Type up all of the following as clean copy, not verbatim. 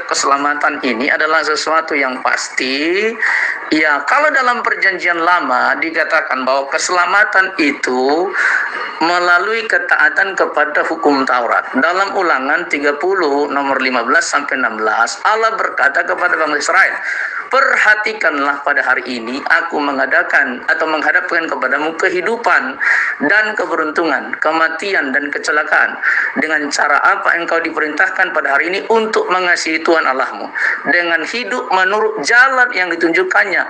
keselamatan ini adalah sesuatu yang pasti. Ya, kalau dalam perjanjian lama dikatakan bahwa keselamatan itu melalui ketaatan kepada hukum Taurat. Dalam Ulangan 30 nomor 15 sampai 16, Allah berkata kepada bangsa Israel, perhatikanlah pada hari ini aku mengadakan atau menghadapkan kepadamu kehidupan dan keberuntungan, kematian dan kecelakaan. Dengan cara apa engkau diperintahkan pada hari ini untuk mengasihi Tuhan Allahmu, dengan hidup menurut jalan yang ditunjukkannya,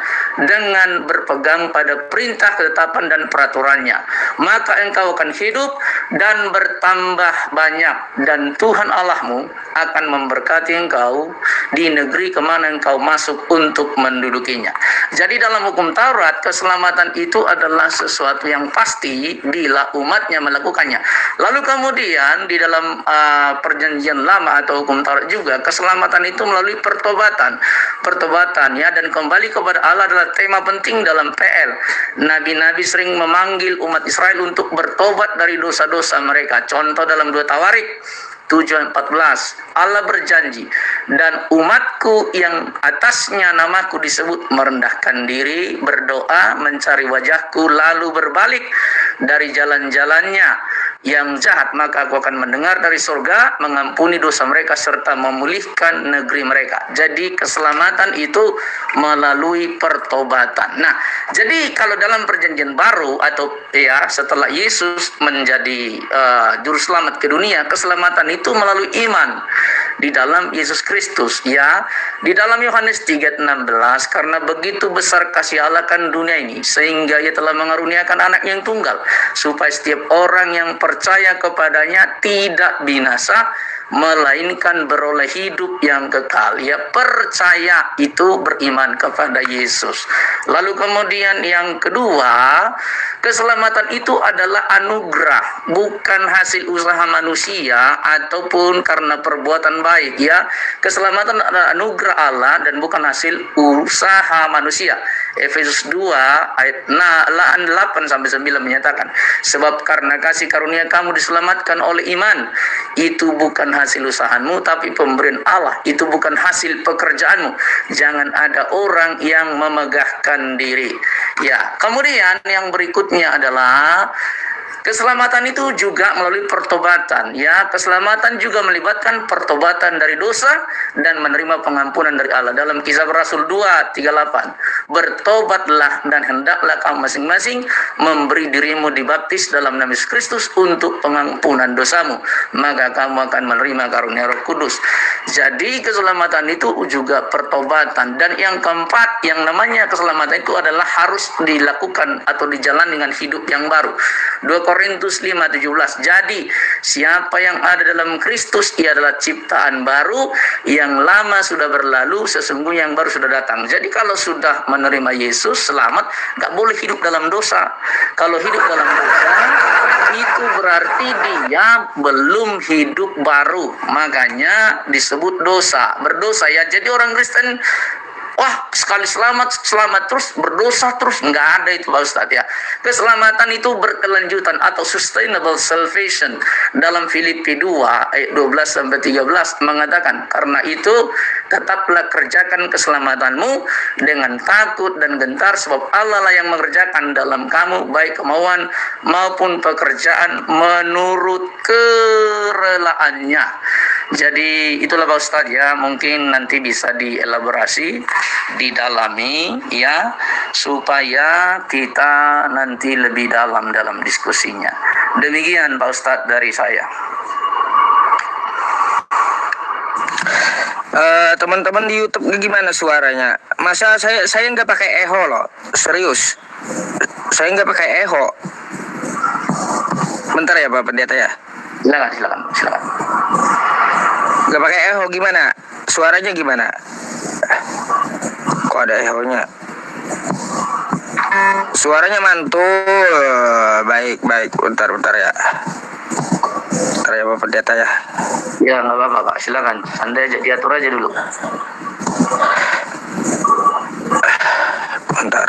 dengan berpegang pada perintah, ketetapan dan peraturannya, maka engkau akan hidup dan bertambah banyak, dan Tuhan Allahmu akan memberkati engkau di negeri kemana engkau masuk untuk mendudukinya. Jadi dalam hukum Taurat, keselamatan itu adalah sesuatu yang pasti bila umatnya melakukannya. Lalu kemudian di dalam perjanjian lama atau hukum Taurat juga, keselamatan itu melalui pertobatan ya, dan kembali kepada Allah adalah tema penting dalam PL. Nabi-nabi sering memanggil umat Israel untuk bertobat dari dosa-dosa mereka. Contoh dalam 2 Tawarik 7:14, Allah berjanji, dan umatku yang atasnya namaku disebut merendahkan diri, berdoa, mencari wajahku, lalu berbalik dari jalan-jalannya yang jahat, maka aku akan mendengar dari surga, mengampuni dosa mereka serta memulihkan negeri mereka. Jadi keselamatan itu melalui pertobatan. Nah, jadi kalau dalam perjanjian baru atau ya setelah Yesus menjadi juru selamat ke dunia, keselamatan itu melalui iman di dalam Yesus Kristus ya. Di dalam Yohanes 3:16, karena begitu besar kasih Allah kan dunia ini sehingga Ia telah mengaruniakan anak yang tunggal supaya setiap orang yang percaya kepadanya tidak binasa melainkan beroleh hidup yang kekal. Ya, percaya itu beriman kepada Yesus. Lalu kemudian yang kedua, keselamatan itu adalah anugerah, bukan hasil usaha manusia ataupun karena perbuatan baik ya. Keselamatan adalah anugerah Allah dan bukan hasil usaha manusia. Efesus 2 ayat 8 sampai 9 menyatakan, sebab karena kasih karunia kamu diselamatkan oleh iman, itu bukan hasil usahamu tapi pemberian Allah, itu bukan hasil pekerjaanmu, jangan ada orang yang memegahkan diri. Ya, kemudian yang berikutnya adalah keselamatan itu juga melalui pertobatan ya. Keselamatan juga melibatkan pertobatan dari dosa dan menerima pengampunan dari Allah. Dalam Kisah Rasul 2:38, bertobatlah dan hendaklah kamu masing-masing memberi dirimu dibaptis dalam nama Yesus Kristus untuk pengampunan dosamu, maka kamu akan menerima karunia Roh Kudus. Jadi keselamatan itu juga pertobatan. Dan yang keempat, yang namanya keselamatan itu adalah harus dilakukan atau dijalani dengan hidup yang baru. 2 Korintus 5:17, jadi siapa yang ada dalam Kristus, ia adalah ciptaan baru, yang lama sudah berlalu, sesungguhnya yang baru sudah datang. Jadi kalau sudah menerima Yesus selamat, gak boleh hidup dalam dosa. Kalau hidup dalam dosa, itu berarti dia belum hidup baru, makanya disebut dosa, berdosa ya. Jadi orang Kristen, wah sekali selamat terus berdosa terus, nggak ada itu Pak Ustadz ya. Keselamatan itu berkelanjutan atau sustainable salvation. Dalam Filipi 2 ayat 12-13 mengatakan, karena itu tetaplah kerjakan keselamatanmu dengan takut dan gentar, sebab Allah lah yang mengerjakan dalam kamu baik kemauan maupun pekerjaan menurut kerelaannya. Jadi itulah Pak Ustadz ya, mungkin nanti bisa dielaborasi, didalami ya, supaya kita nanti lebih dalam diskusinya. Demikian Pak Ustadz dari saya. Teman-teman di YouTube gimana suaranya? Masa saya nggak pakai echo loh, serius. Saya nggak pakai echo. Bentar ya Pak Pendeta ya. Silakan. Gak pakai echo gimana? Suaranya gimana? Kok ada echo-nya? Suaranya mantul. Baik. Bentar ya. Bentar ya Pak Pendeta ya. Ya nggak apa-apa Pak, silakan. Anda diatur aja dulu. Bentar.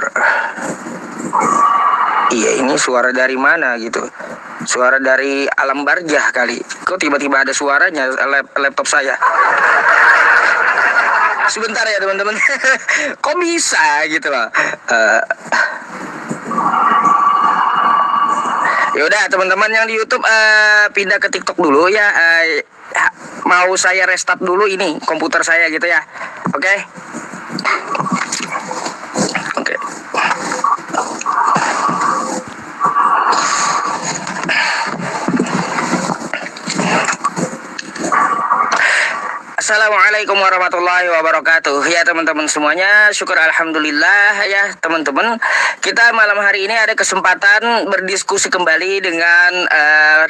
Iya, ini suara dari mana gitu? Suara dari alam barjah kali. Kok tiba-tiba ada suaranya laptop saya? Sebentar ya teman-teman. Kok bisa gitu loh. Yaudah teman-teman yang di YouTube pindah ke TikTok dulu ya. Mau saya restart dulu ini komputer saya gitu ya. Oke. Oke. Assalamualaikum warahmatullahi wabarakatuh. Ya teman-teman semuanya, syukur alhamdulillah ya teman-teman. Kita malam hari ini ada kesempatan berdiskusi kembali dengan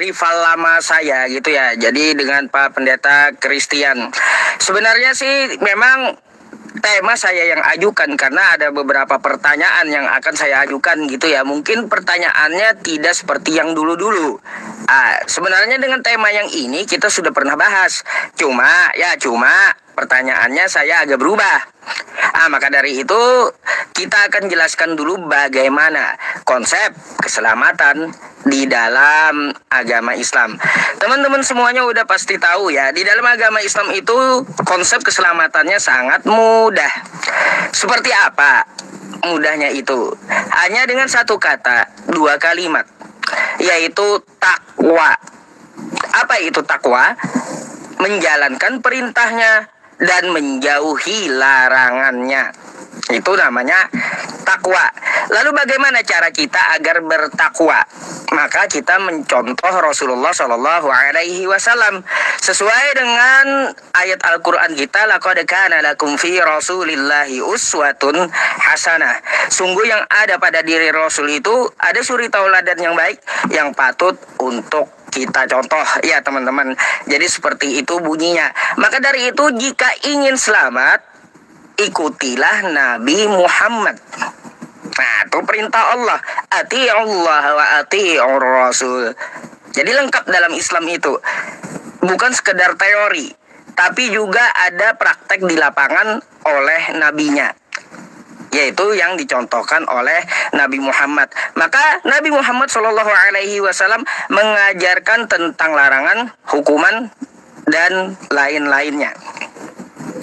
rival lama saya gitu ya. Jadi dengan Pak Pendeta Christian. Sebenarnya sih memang tema saya yang ajukan karena ada beberapa pertanyaan yang akan saya ajukan gitu ya. Mungkin pertanyaannya tidak seperti yang dulu-dulu. Sebenarnya dengan tema yang ini kita sudah pernah bahas. Cuma pertanyaannya saya agak berubah. Maka dari itu kita akan jelaskan dulu bagaimana konsep keselamatan di dalam agama Islam. Teman-teman semuanya udah pasti tahu ya, di dalam agama Islam itu konsep keselamatannya sangat mudah. Seperti apa mudahnya itu? Hanya dengan satu kata, dua kalimat, yaitu takwa. Apa itu takwa? Menjalankan perintahnya dan menjauhi larangannya. Itu namanya takwa. Lalu bagaimana cara kita agar bertakwa? Maka kita mencontoh Rasulullah Shallallahu Alaihi Wasallam sesuai dengan ayat Al-Quran kita, laqad kana lakum fi Rasulillahi uswatun hasanah. Sungguh yang ada pada diri Rasul itu ada suri tauladan yang baik yang patut untuk kita contoh ya teman-teman. Jadi seperti itu bunyinya. Maka dari itu jika ingin selamat, ikutilah Nabi Muhammad. Nah, itu perintah Allah. Ati'ullah wa ati'ur Rasul. Jadi lengkap dalam Islam itu. Bukan sekedar teori, tapi juga ada praktek di lapangan oleh nabinya, yaitu yang dicontohkan oleh Nabi Muhammad. Maka Nabi Muhammad Shallallahu Alaihi Wasallam mengajarkan tentang larangan, hukuman, dan lain-lainnya.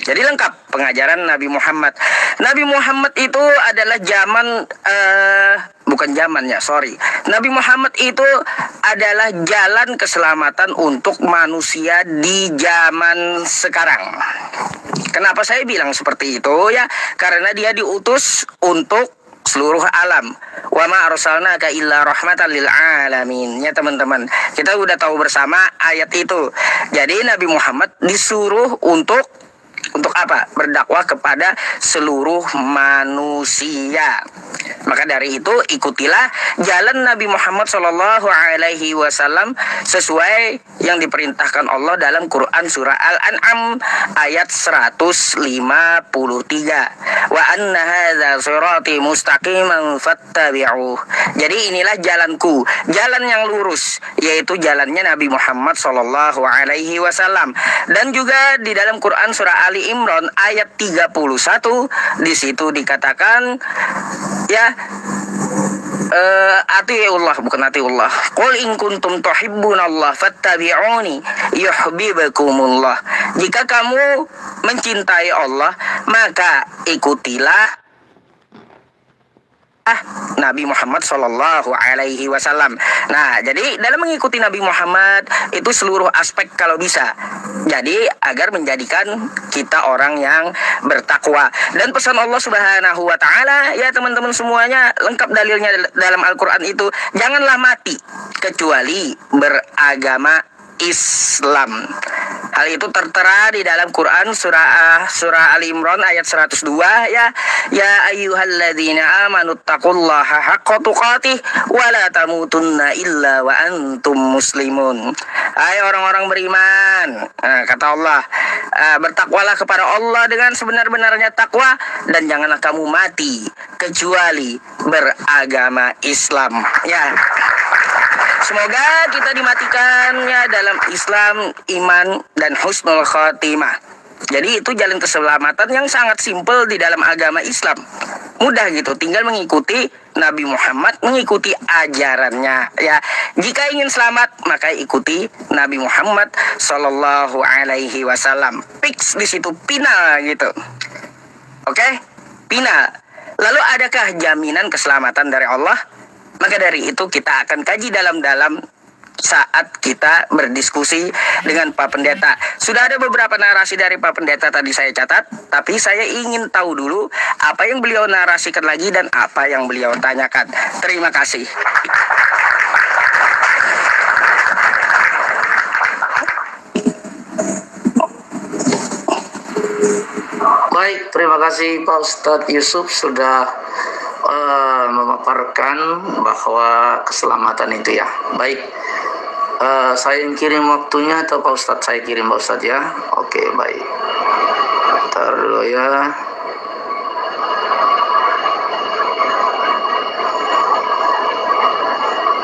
Jadi lengkap pengajaran Nabi Muhammad. Nabi Muhammad itu adalah Nabi Muhammad itu adalah jalan keselamatan untuk manusia di zaman sekarang. Kenapa saya bilang seperti itu ya? Karena dia diutus untuk seluruh alam. Wa ma arsalnaka illa rahmatan lil alamin. Ya teman-teman, kita udah tahu bersama ayat itu. Jadi Nabi Muhammad disuruh untuk apa? Berdakwah kepada seluruh manusia. Maka dari itu ikutilah jalan Nabi Muhammad Shallallahu Alaihi Wasallam sesuai yang diperintahkan Allah dalam Quran surah Al-An'am ayat 153. Wa anna hadza sirati mustaqiman fattabi'uh. Jadi inilah jalanku, jalan yang lurus, yaitu jalannya Nabi Muhammad Shallallahu Alaihi Wasallam. Dan juga di dalam Quran surah Ali Imran ayat 31 di situ dikatakan ya atiullah, bukan atiullah. Qul in kuntum tuhibbunallah fattabi'uni yuhibbukumullah. Jika kamu mencintai Allah, maka ikutilah Nabi Muhammad Shallallahu Alaihi Wasallam. Nah, jadi dalam mengikuti Nabi Muhammad itu seluruh aspek kalau bisa. Jadi agar menjadikan kita orang yang bertakwa. Dan pesan Allah Subhanahu Wa Taala ya teman-teman semuanya lengkap dalilnya dalam Al-Quran itu, janganlah mati kecuali beragama Islam. Hal itu tertera di dalam Quran surah Ali Imran ayat 102 ya. Ya ayyuhalladzina amanu taqullaha haqqa tuqatih wa la tamutunna illa wa antum muslimun. Hai orang-orang beriman, kata Allah, bertakwalah kepada Allah dengan sebenar-benarnya takwa dan janganlah kamu mati kecuali beragama Islam. Ya. Semoga kita dimatikannya dalam Islam, iman, dan husnul khotimah. Jadi itu jalan keselamatan yang sangat simpel di dalam agama Islam. Mudah gitu, tinggal mengikuti Nabi Muhammad, mengikuti ajarannya. Ya, jika ingin selamat, maka ikuti Nabi Muhammad Sallallahu Alaihi Wasallam. Fix di situ, final gitu. Oke? Pina. Lalu adakah jaminan keselamatan dari Allah? Maka dari itu kita akan kaji dalam-dalam saat kita berdiskusi dengan Pak Pendeta. Sudah ada beberapa narasi dari Pak Pendeta tadi saya catat, tapi saya ingin tahu dulu apa yang beliau narasikan lagi dan apa yang beliau tanyakan. Terima kasih. Baik, terima kasih Pak Ustadz Yusuf sudah memaparkan bahwa keselamatan itu ya. Baik, saya yang kirim waktunya atau Pak Ustadz saya kirim Pak Ustadz ya. Oke, baik. Bentar dulu ya.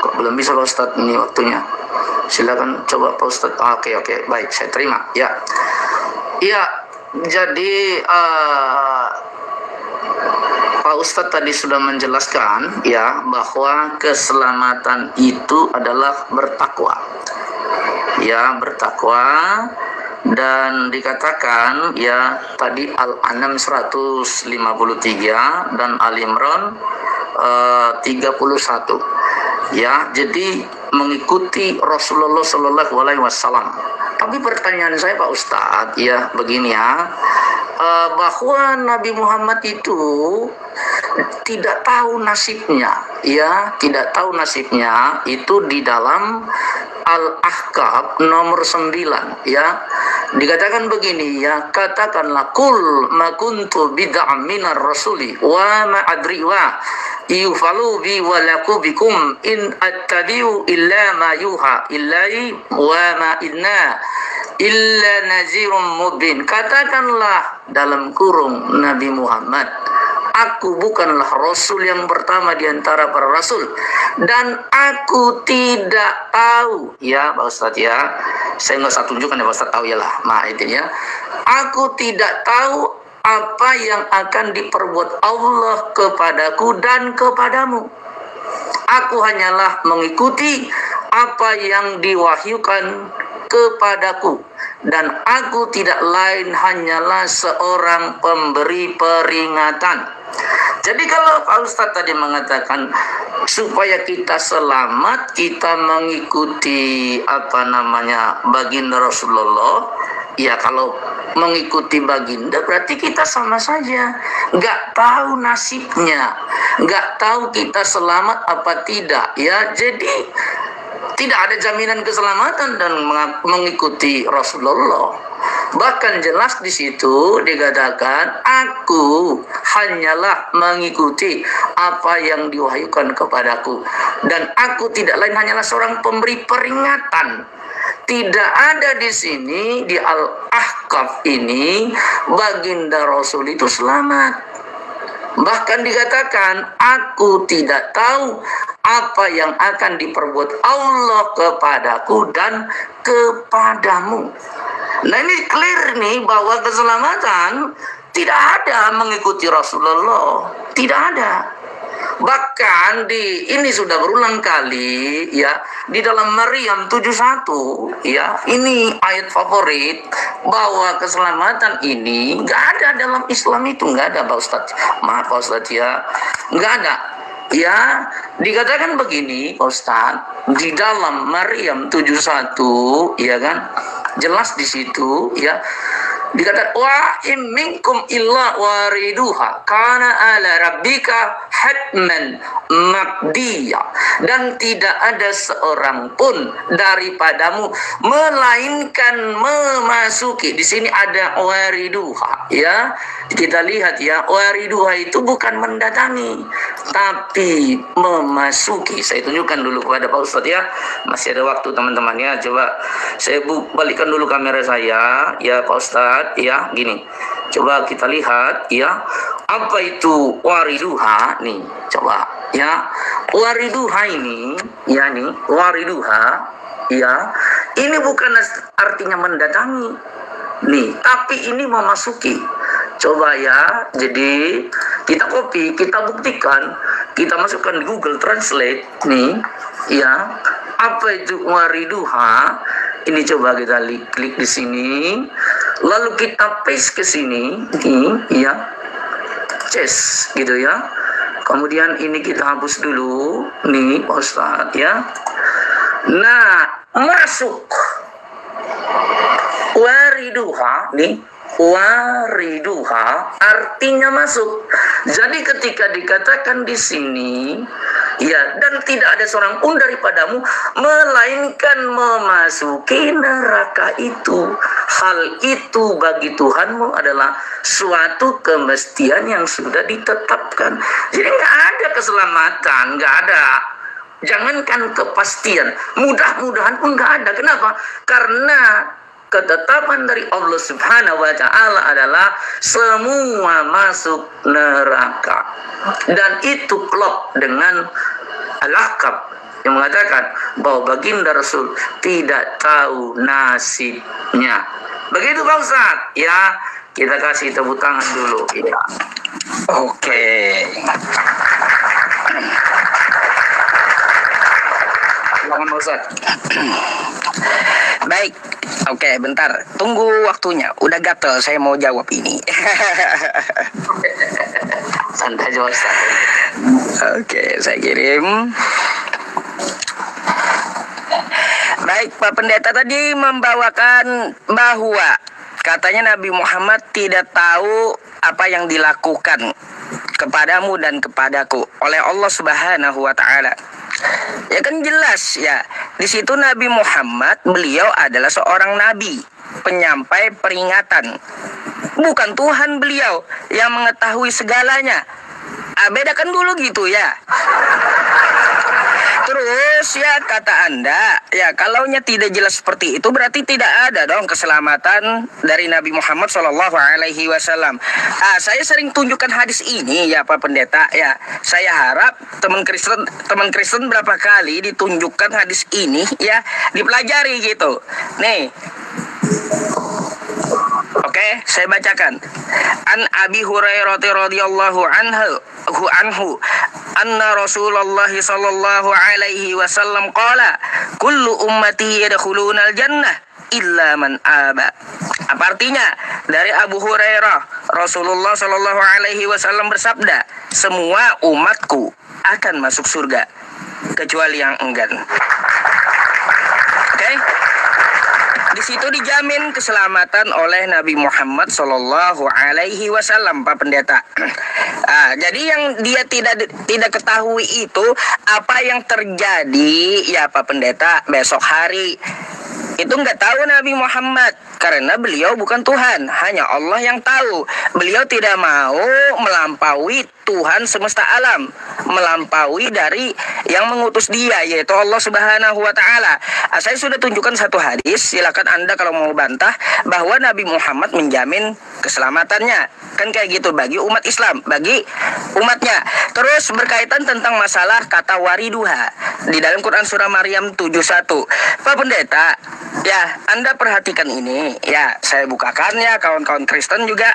Kok belum bisa Pak Ustadz ini waktunya? Silakan coba Pak Ustadz. Oke, baik, saya terima. Ya, iya. Jadi Pak Ustadz tadi sudah menjelaskan ya bahwa keselamatan itu adalah bertakwa. Ya, bertakwa, dan dikatakan ya tadi Al-An'am 153 dan Al-Imran 31. Ya, jadi mengikuti Rasulullah Shallallahu Alaihi Wasallam. Tapi pertanyaan saya Pak Ustadz ya begini ya, bahwa Nabi Muhammad itu tidak tahu nasibnya, ya tidak tahu nasibnya itu di dalam Al-Ahqaf nomor 9 ya, dikatakan begini ya, katakanlah kul ma kuntu bid'am minar rasuli wa ma adri wa yufalu bi walaku bikum in attabi'u illa ma yuha illai wa ma inna illa nazirum mubin. Katakanlah dalam kurung Nabi Muhammad, aku bukanlah Rasul yang pertama di antara para Rasul, dan aku tidak tahu ya Pak Ustadz ya, saya nggak usah tunjukkan ya Pak Ustadz, tahu ya lah ya, aku tidak tahu apa yang akan diperbuat Allah kepadaku dan kepadamu. Aku hanyalah mengikuti apa yang diwahyukan kepadaku, dan aku tidak lain hanyalah seorang pemberi peringatan. Jadi kalau Pak Ustadz tadi mengatakan supaya kita selamat kita mengikuti baginda Rasulullah, ya kalau mengikuti baginda berarti kita sama saja nggak tahu nasibnya, nggak tahu kita selamat apa tidak ya. Jadi tidak ada jaminan keselamatan dan mengikuti Rasulullah. Bahkan jelas di situ dikatakan aku hanyalah mengikuti apa yang diwahyukan kepadaku, dan aku tidak lain hanyalah seorang pemberi peringatan. Tidak ada di sini di Al-Ahqaf ini baginda Rasul itu selamat. Bahkan dikatakan aku tidak tahu apa yang akan diperbuat Allah kepadaku dan kepadamu. Nah ini clear nih bahwa keselamatan tidak ada mengikuti Rasulullah, tidak ada. Bahkan ini sudah berulang kali ya di dalam Maryam 71 ya, ini ayat favorit bahwa keselamatan ini nggak ada dalam Islam, itu nggak ada Pak Ustadz. Maaf Pak Ustadz ya, nggak ada. Ya, dikatakan begini Pak Ustadz, di dalam Maryam 71 ya kan, jelas di situ ya, dikatakan wa in minkum illa wariduha kana ala rabbika hatman maqdiya, dan tidak ada seorang pun daripadamu melainkan memasuki. Di sini ada wariduha ya, kita lihat ya, wariduha itu bukan mendatangi tapi memasuki. Saya tunjukkan dulu kepada Pak Ustadz ya, masih ada waktu teman-teman ya. Coba saya balikkan dulu kamera saya ya Pak Ustadz ya, gini. Coba kita lihat ya, apa itu wariduha nih, coba ya. Wariduha ini ya, nih wariduha ya, ini bukan artinya mendatangi nih, tapi ini memasuki. Coba ya, jadi kita copy, kita buktikan, kita masukkan di Google Translate nih ya, apa itu wariduha. Ini coba kita klik di sini, lalu kita paste ke sini nih ya. Aceh gitu ya. Kemudian ini kita hapus dulu nih Pak Ustadz ya. Nah, masuk wariduha nih, wariduha artinya masuk. Jadi ketika dikatakan di sini ya, dan tidak ada seorang pun daripadamu melainkan memasuki neraka itu. Hal itu bagi Tuhanmu adalah suatu kemestian yang sudah ditetapkan. Jadi nggak ada keselamatan, nggak ada. Jangankan kepastian, mudah-mudahan pun nggak ada. Kenapa? Karena ketetapan dari Allah Subhanahu wa Ta'ala adalah semua masuk neraka, dan itu klop dengan al-Ahqaf yang mengatakan bahwa baginda Rasul tidak tahu nasibnya. Begitu Pak Ustadz ya. Kita kasih tepuk tangan dulu ya. Oke. Silakan Pak Ustadz. Baik, oke, bentar. Tunggu waktunya. Udah gatel, saya mau jawab ini. Santai aja Ustaz. Oke, saya kirim. Baik, Pak Pendeta tadi membawakan bahwa katanya Nabi Muhammad tidak tahu apa yang dilakukan kepadamu dan kepadaku oleh Allah Subhanahu wa Ta'ala. Ya kan jelas ya. Di situ Nabi Muhammad, beliau adalah seorang nabi, penyampai peringatan. Bukan Tuhan beliau yang mengetahui segalanya. Bedakan dulu gitu ya. Terus ya kata Anda, ya kalaunya tidak jelas seperti itu berarti tidak ada dong keselamatan dari Nabi Muhammad SAW. Saya sering tunjukkan hadis ini ya Pak Pendeta ya. Saya harap teman Kristen berapa kali ditunjukkan hadis ini ya, dipelajari gitu. Nih. Oke, saya bacakan. An Abi Hurairah radhiyallahu anhu anna Rasulullah sallallahu alaihi wasallam qala kullu ummati yadkhulunal jannah illa man aba. Apa artinya? Dari Abu Hurairah, Rasulullah sallallahu alaihi wasallam bersabda, semua umatku akan masuk surga kecuali yang enggan. Oke? Di situ dijamin keselamatan oleh Nabi Muhammad Sallallahu Alaihi Wasallam, Pak Pendeta. Jadi yang dia tidak ketahui itu apa yang terjadi ya Pak Pendeta besok hari. Itu nggak tahu Nabi Muhammad karena beliau bukan Tuhan, hanya Allah yang tahu. Beliau tidak mau melampaui Tuhan semesta alam, melampaui dari yang mengutus dia, yaitu Allah Subhanahu wa Ta'ala. Saya sudah tunjukkan satu hadis, silakan Anda kalau mau bantah bahwa Nabi Muhammad menjamin keselamatannya. Kan kayak gitu bagi umat Islam, bagi umatnya. Terus berkaitan tentang masalah kata wariduha di dalam Quran surah Maryam 71. Pak Pendeta, ya Anda perhatikan ini. Ya, saya bukakan ya kawan-kawan Kristen juga.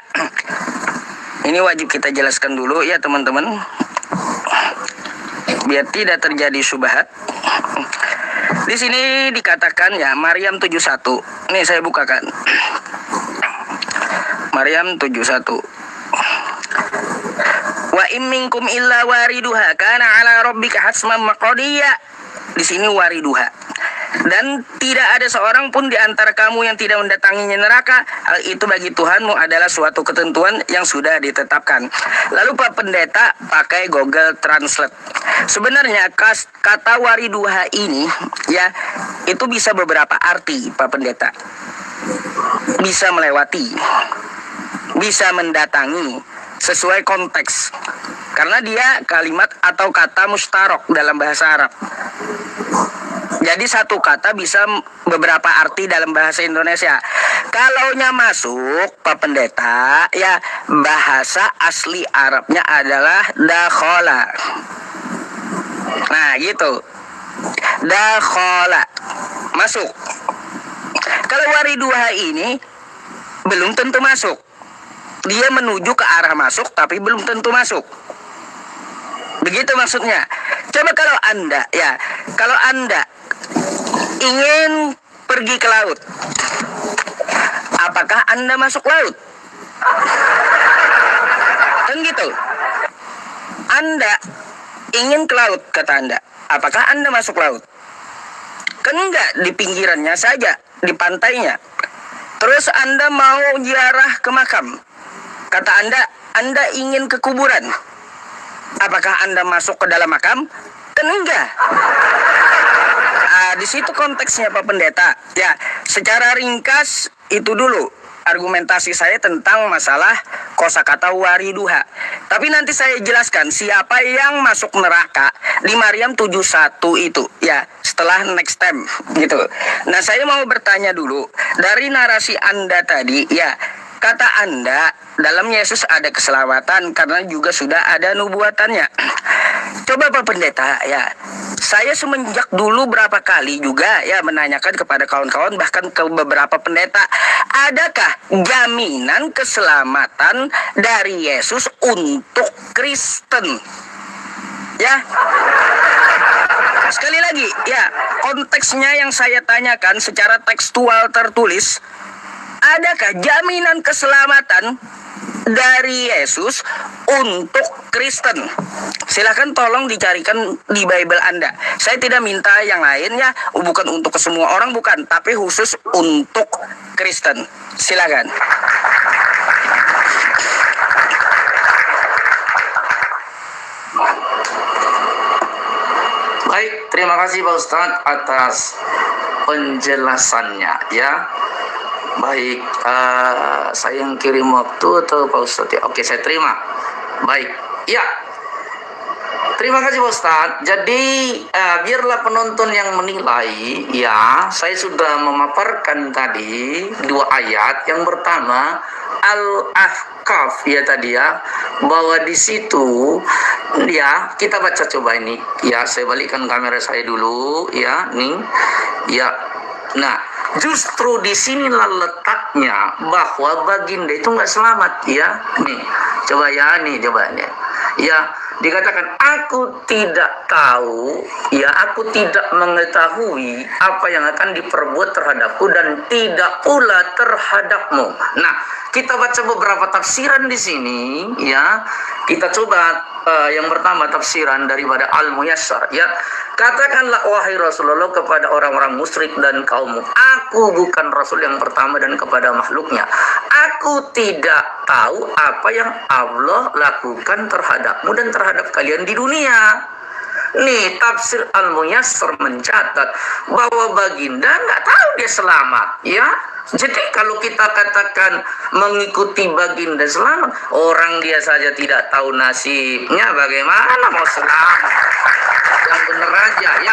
Ini wajib kita jelaskan dulu ya teman-teman, biar tidak terjadi syubhat. Di sini dikatakan ya Maryam 71. Nih saya bukakan. Maryam 71. Wa in minkum illa wariduha kana ala rabbika hasman maqdiya. Di sini wariduha. Dan tidak ada seorang pun di antara kamu yang tidak mendatanginya neraka. Hal itu bagi Tuhanmu adalah suatu ketentuan yang sudah ditetapkan. Lalu Pak Pendeta pakai Google Translate. Sebenarnya kata wariduha ini ya itu bisa beberapa arti Pak Pendeta. Bisa melewati, bisa mendatangi, sesuai konteks. Karena dia kalimat atau kata mustarok dalam bahasa Arab. Jadi satu kata bisa beberapa arti dalam bahasa Indonesia. Kalaunya masuk Pak Pendeta, ya bahasa asli Arabnya adalah dakhala. Nah gitu, dakhala, masuk. Kalau wariduha ini belum tentu masuk. Dia menuju ke arah masuk tapi belum tentu masuk. Begitu maksudnya. Coba kalau Anda ingin pergi ke laut, apakah Anda masuk laut? Kan gitu. Anda ingin ke laut, kata Anda. Apakah Anda masuk laut? Kan enggak, di pinggirannya saja, di pantainya. Terus Anda mau ziarah ke makam. Kata Anda ingin ke kuburan. Apakah Anda masuk ke dalam makam? Kan enggak. Di situ konteksnya Pak Pendeta. Ya, secara ringkas itu dulu argumentasi saya tentang masalah kosakata wariduha. Tapi nanti saya jelaskan siapa yang masuk neraka di Maryam 71 itu. Ya, setelah next time gitu. Nah, saya mau bertanya dulu dari narasi Anda tadi, ya, kata Anda dalam Yesus ada keselamatan karena juga sudah ada nubuatannya. Coba Pak Pendeta, ya, saya semenjak dulu berapa kali juga ya menanyakan kepada kawan-kawan, bahkan ke beberapa pendeta, adakah jaminan keselamatan dari Yesus untuk Kristen? Ya, sekali lagi, ya, konteksnya yang saya tanyakan secara tekstual tertulis, adakah jaminan keselamatan dari Yesus untuk Kristen? Silahkan tolong dicarikan di Bible Anda. Saya tidak minta yang lain ya, bukan untuk semua orang, bukan, tapi khusus untuk Kristen. Silakan. Baik, terima kasih Pak Ustadz atas penjelasannya ya. Baik, saya yang kirim waktu atau Pak Ustadz ya? Oke, saya terima. Baik, ya. Terima kasih Pak Ustadz. Jadi biarlah penonton yang menilai ya. Saya sudah memaparkan tadi 2 ayat. Yang pertama Al-Ahqaf ya tadi ya, bahwa di situ ya, kita baca coba ini ya. Saya balikkan kamera saya dulu ya, nih ya. Nah, justru di sinilah letaknya bahwa baginda itu nggak selamat ya. Nih, coba ya, nih coba nih. Ya, dikatakan aku tidak tahu, ya, aku tidak mengetahui apa yang akan diperbuat terhadapku dan tidak pula terhadapmu. Nah, kita baca beberapa tafsiran di sini ya. Kita coba yang pertama tafsiran daripada Al-Muyassar ya. Katakanlah wahai Rasulullah kepada orang-orang musyrik dan kaummu, aku bukan Rasul yang pertama dan kepada makhluknya. Aku tidak tahu apa yang Allah lakukan terhadapmu dan terhadap kalian di dunia. Nih, tafsir Al-Muyassar mencatat bahwa baginda nggak tahu dia selamat ya. Jadi kalau kita katakan mengikuti baginda selamat, orang dia saja tidak tahu nasibnya, bagaimana mau selamat? Yang benar aja ya,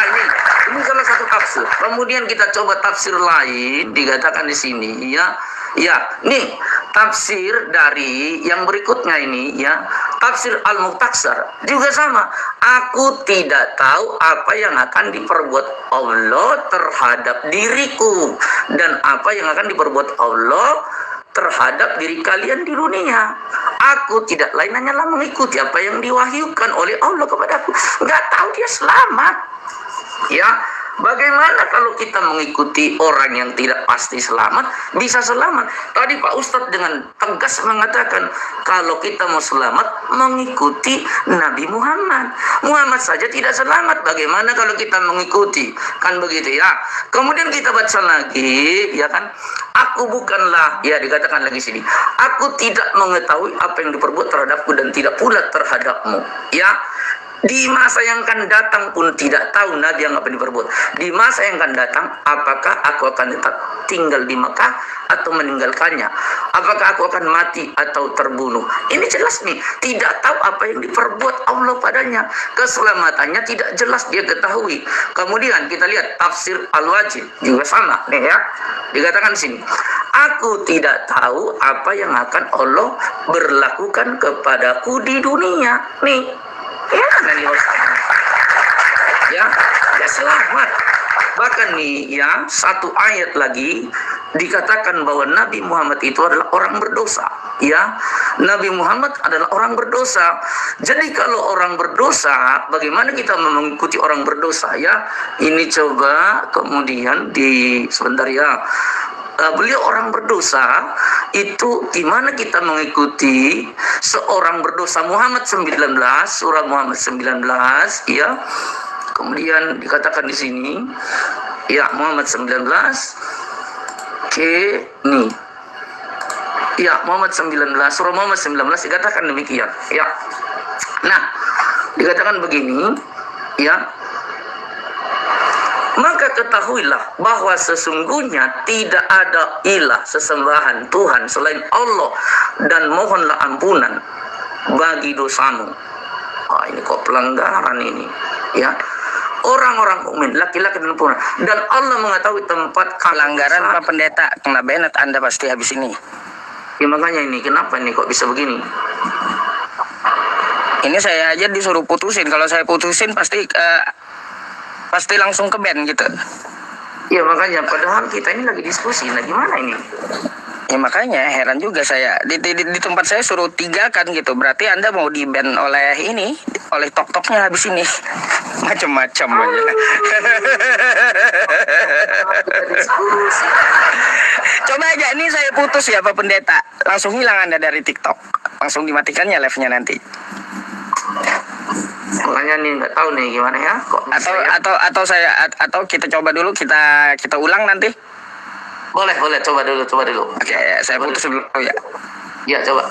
ini salah satu tafsir. Kemudian kita coba tafsir lain, dikatakan di sini ya. Ya, nih tafsir dari yang berikutnya ini ya, tafsir Al-Muqtasar juga sama. Aku tidak tahu apa yang akan diperbuat Allah terhadap diriku dan apa yang akan diperbuat Allah terhadap diri kalian di dunia. Aku tidak lain hanyalah mengikuti apa yang diwahyukan oleh Allah kepadaku. Nggak tahu dia selamat. Ya, bagaimana kalau kita mengikuti orang yang tidak pasti selamat, bisa selamat? Tadi Pak Ustadz dengan tegas mengatakan, kalau kita mau selamat, mengikuti Nabi Muhammad. Muhammad saja tidak selamat, bagaimana kalau kita mengikuti? Kan begitu ya. Kemudian kita baca lagi, ya kan? Aku bukanlah, ya dikatakan lagi sini, aku tidak mengetahui apa yang diperbuat terhadapku dan tidak pula terhadapmu. Ya. Di masa yang akan datang pun tidak tahu Nabi yang apa diperbuat. Di masa yang akan datang, apakah aku akan tetap tinggal di Mekah atau meninggalkannya? Apakah aku akan mati atau terbunuh? Ini jelas nih, tidak tahu apa yang diperbuat Allah padanya. Keselamatannya tidak jelas dia ketahui. Kemudian kita lihat tafsir Al-Wajid juga sama nih ya. Dikatakan sini, aku tidak tahu apa yang akan Allah berlakukan kepadaku di dunia. Nih. Ya, ya selamat. Bahkan nih ya, satu ayat lagi dikatakan bahwa Nabi Muhammad itu adalah orang berdosa. Ya, Nabi Muhammad adalah orang berdosa. Jadi kalau orang berdosa, bagaimana kita mengikuti orang berdosa ya? Ini coba kemudian di sebentar ya. beliau orang berdosa, itu di mana kita mengikuti seorang berdosa. Muhammad 19, surah Muhammad 19, ya. Kemudian dikatakan di sini, ya, Muhammad 19, oke, nih. Ya, Muhammad 19, surah Muhammad 19 dikatakan demikian, ya. Nah, dikatakan begini, ya. Maka ketahuilah bahwa sesungguhnya tidak ada ilah sesembahan Tuhan selain Allah, dan mohonlah ampunan bagi dosamu. Ini kok pelanggaran ini, ya. Orang-orang mukmin, laki-laki dan perempuan, dan Allah mengetahui tempat Pelanggaran Pak Pendeta, kena banned Anda pasti habis ini. Ya makanya ini, kenapa ini kok bisa begini? Ini saya aja disuruh putusin. Kalau saya putusin pasti langsung ke ban gitu. Ya makanya, padahal kita ini lagi diskusi. Nah gimana ini? Ya makanya heran juga saya. Di tempat saya suruh 3 kan gitu. Berarti Anda mau di ban oleh ini, oleh tok-toknya habis ini. Macam-macam aja. Coba aja ini saya putus ya Pak Pendeta. Langsung hilang Anda dari TikTok. Langsung dimatikannya live-nya nanti. Makanya nih nggak tahu nih gimana ya. Kok atau kita coba dulu, kita ulang nanti. Boleh, coba dulu. Oke, saya putus dulu ya. Ya, coba.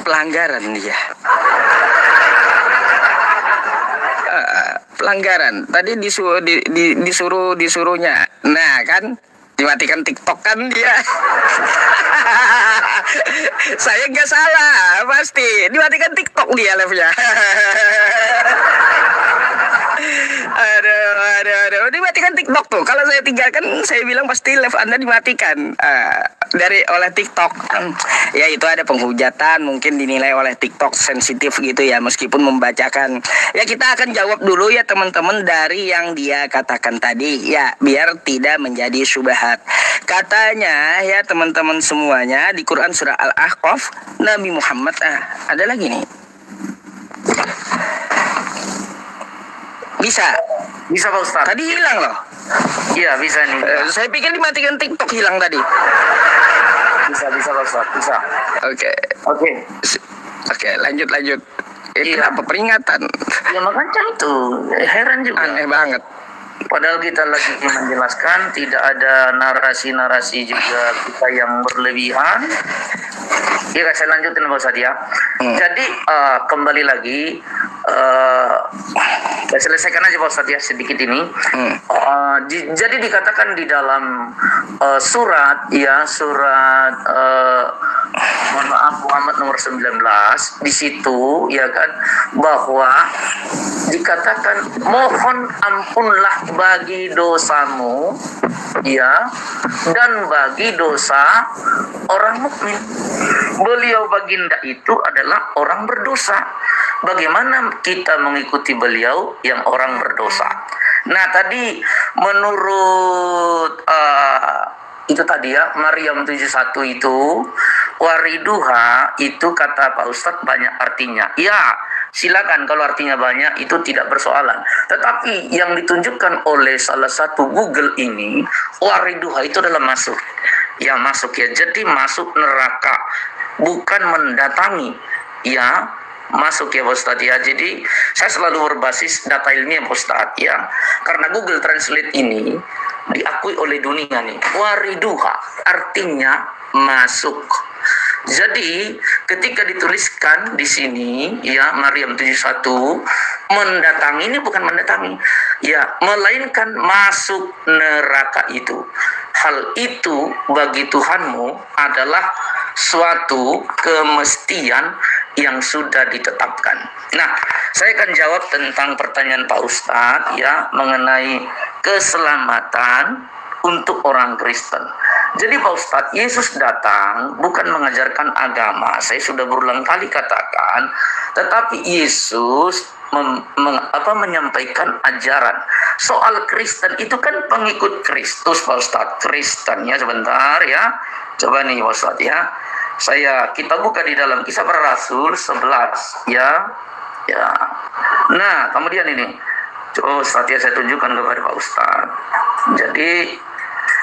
Pelanggaran dia. Pelanggaran. Tadi disuruhnya. Nah, kan dimatikan TikTok kan dia. Saya nggak salah, pasti dimatikan TikTok dia live-nya. Aduh, dimatikan TikTok tuh. Kalau saya tinggalkan, saya bilang pasti live Anda dimatikan oleh TikTok. Ya itu ada penghujatan, mungkin dinilai oleh TikTok sensitif gitu ya, meskipun membacakan. Ya kita akan jawab dulu ya teman-teman dari yang dia katakan tadi ya, biar tidak menjadi syubhat. Katanya ya teman-teman semuanya di Quran surah Al-Ahqaf, Nabi Muhammad ada lagi nih. Bisa Pak Ustaz. Tadi hilang loh. Iya bisa nih. Saya pikir dimatikan TikTok hilang tadi. Bisa Pak Ustaz. Bisa. Oke, lanjut. Iya. Kenapa peringatan? Ya makanya itu heran juga. Aneh banget. Padahal kita lagi menjelaskan, tidak ada narasi-narasi juga kita yang berlebihan. Ya saya lanjutin Pak Ustaz ya. Jadi kembali lagi, saya selesaikan aja Pak Ustaz ya sedikit ini. Jadi dikatakan di dalam surat mohon maaf Muhammad nomor 19 di situ ya kan, bahwa dikatakan mohon ampunlah bagi dosamu ya, dan bagi dosa orang mukmin. Beliau baginda itu adalah orang berdosa. Bagaimana kita mengikuti beliau yang orang berdosa? Nah tadi menurut itu tadi ya, Maryam 71 itu wariduha itu kata Pak Ustadz banyak artinya. Ya silakan kalau artinya banyak itu tidak persoalan. Tetapi yang ditunjukkan oleh salah satu Google ini, wariduha itu adalah masuk. Ya masuk ya, jadi masuk neraka, bukan mendatangi. Ya masuk ya Pak Ustadz ya. Jadi saya selalu berbasis data ilmiah Pak Ustadz ya, karena Google Translate ini diakui oleh dunia nih. Wariduha artinya masuk. Jadi ketika dituliskan di sini ya Maryam 71 mendatangi, ini bukan mendatangi ya, melainkan masuk neraka itu. Hal itu bagi Tuhanmu adalah suatu kemestian yang sudah ditetapkan. Nah, saya akan jawab tentang pertanyaan Pak Ustadz ya mengenai keselamatan untuk orang Kristen. Jadi Pak Ustadz, Yesus datang bukan mengajarkan agama. Saya sudah berulang kali katakan, tetapi Yesus menyampaikan ajaran. Soal Kristen itu kan pengikut Kristus Pak Ustadz. Kristennya sebentar ya. Coba nih Pak Ustadz ya. Kita buka di dalam Kisah Para Rasul 11 ya. Ya. Nah, kemudian ini Oh, Satya saya tunjukkan kepada Pak Ustadz. Jadi,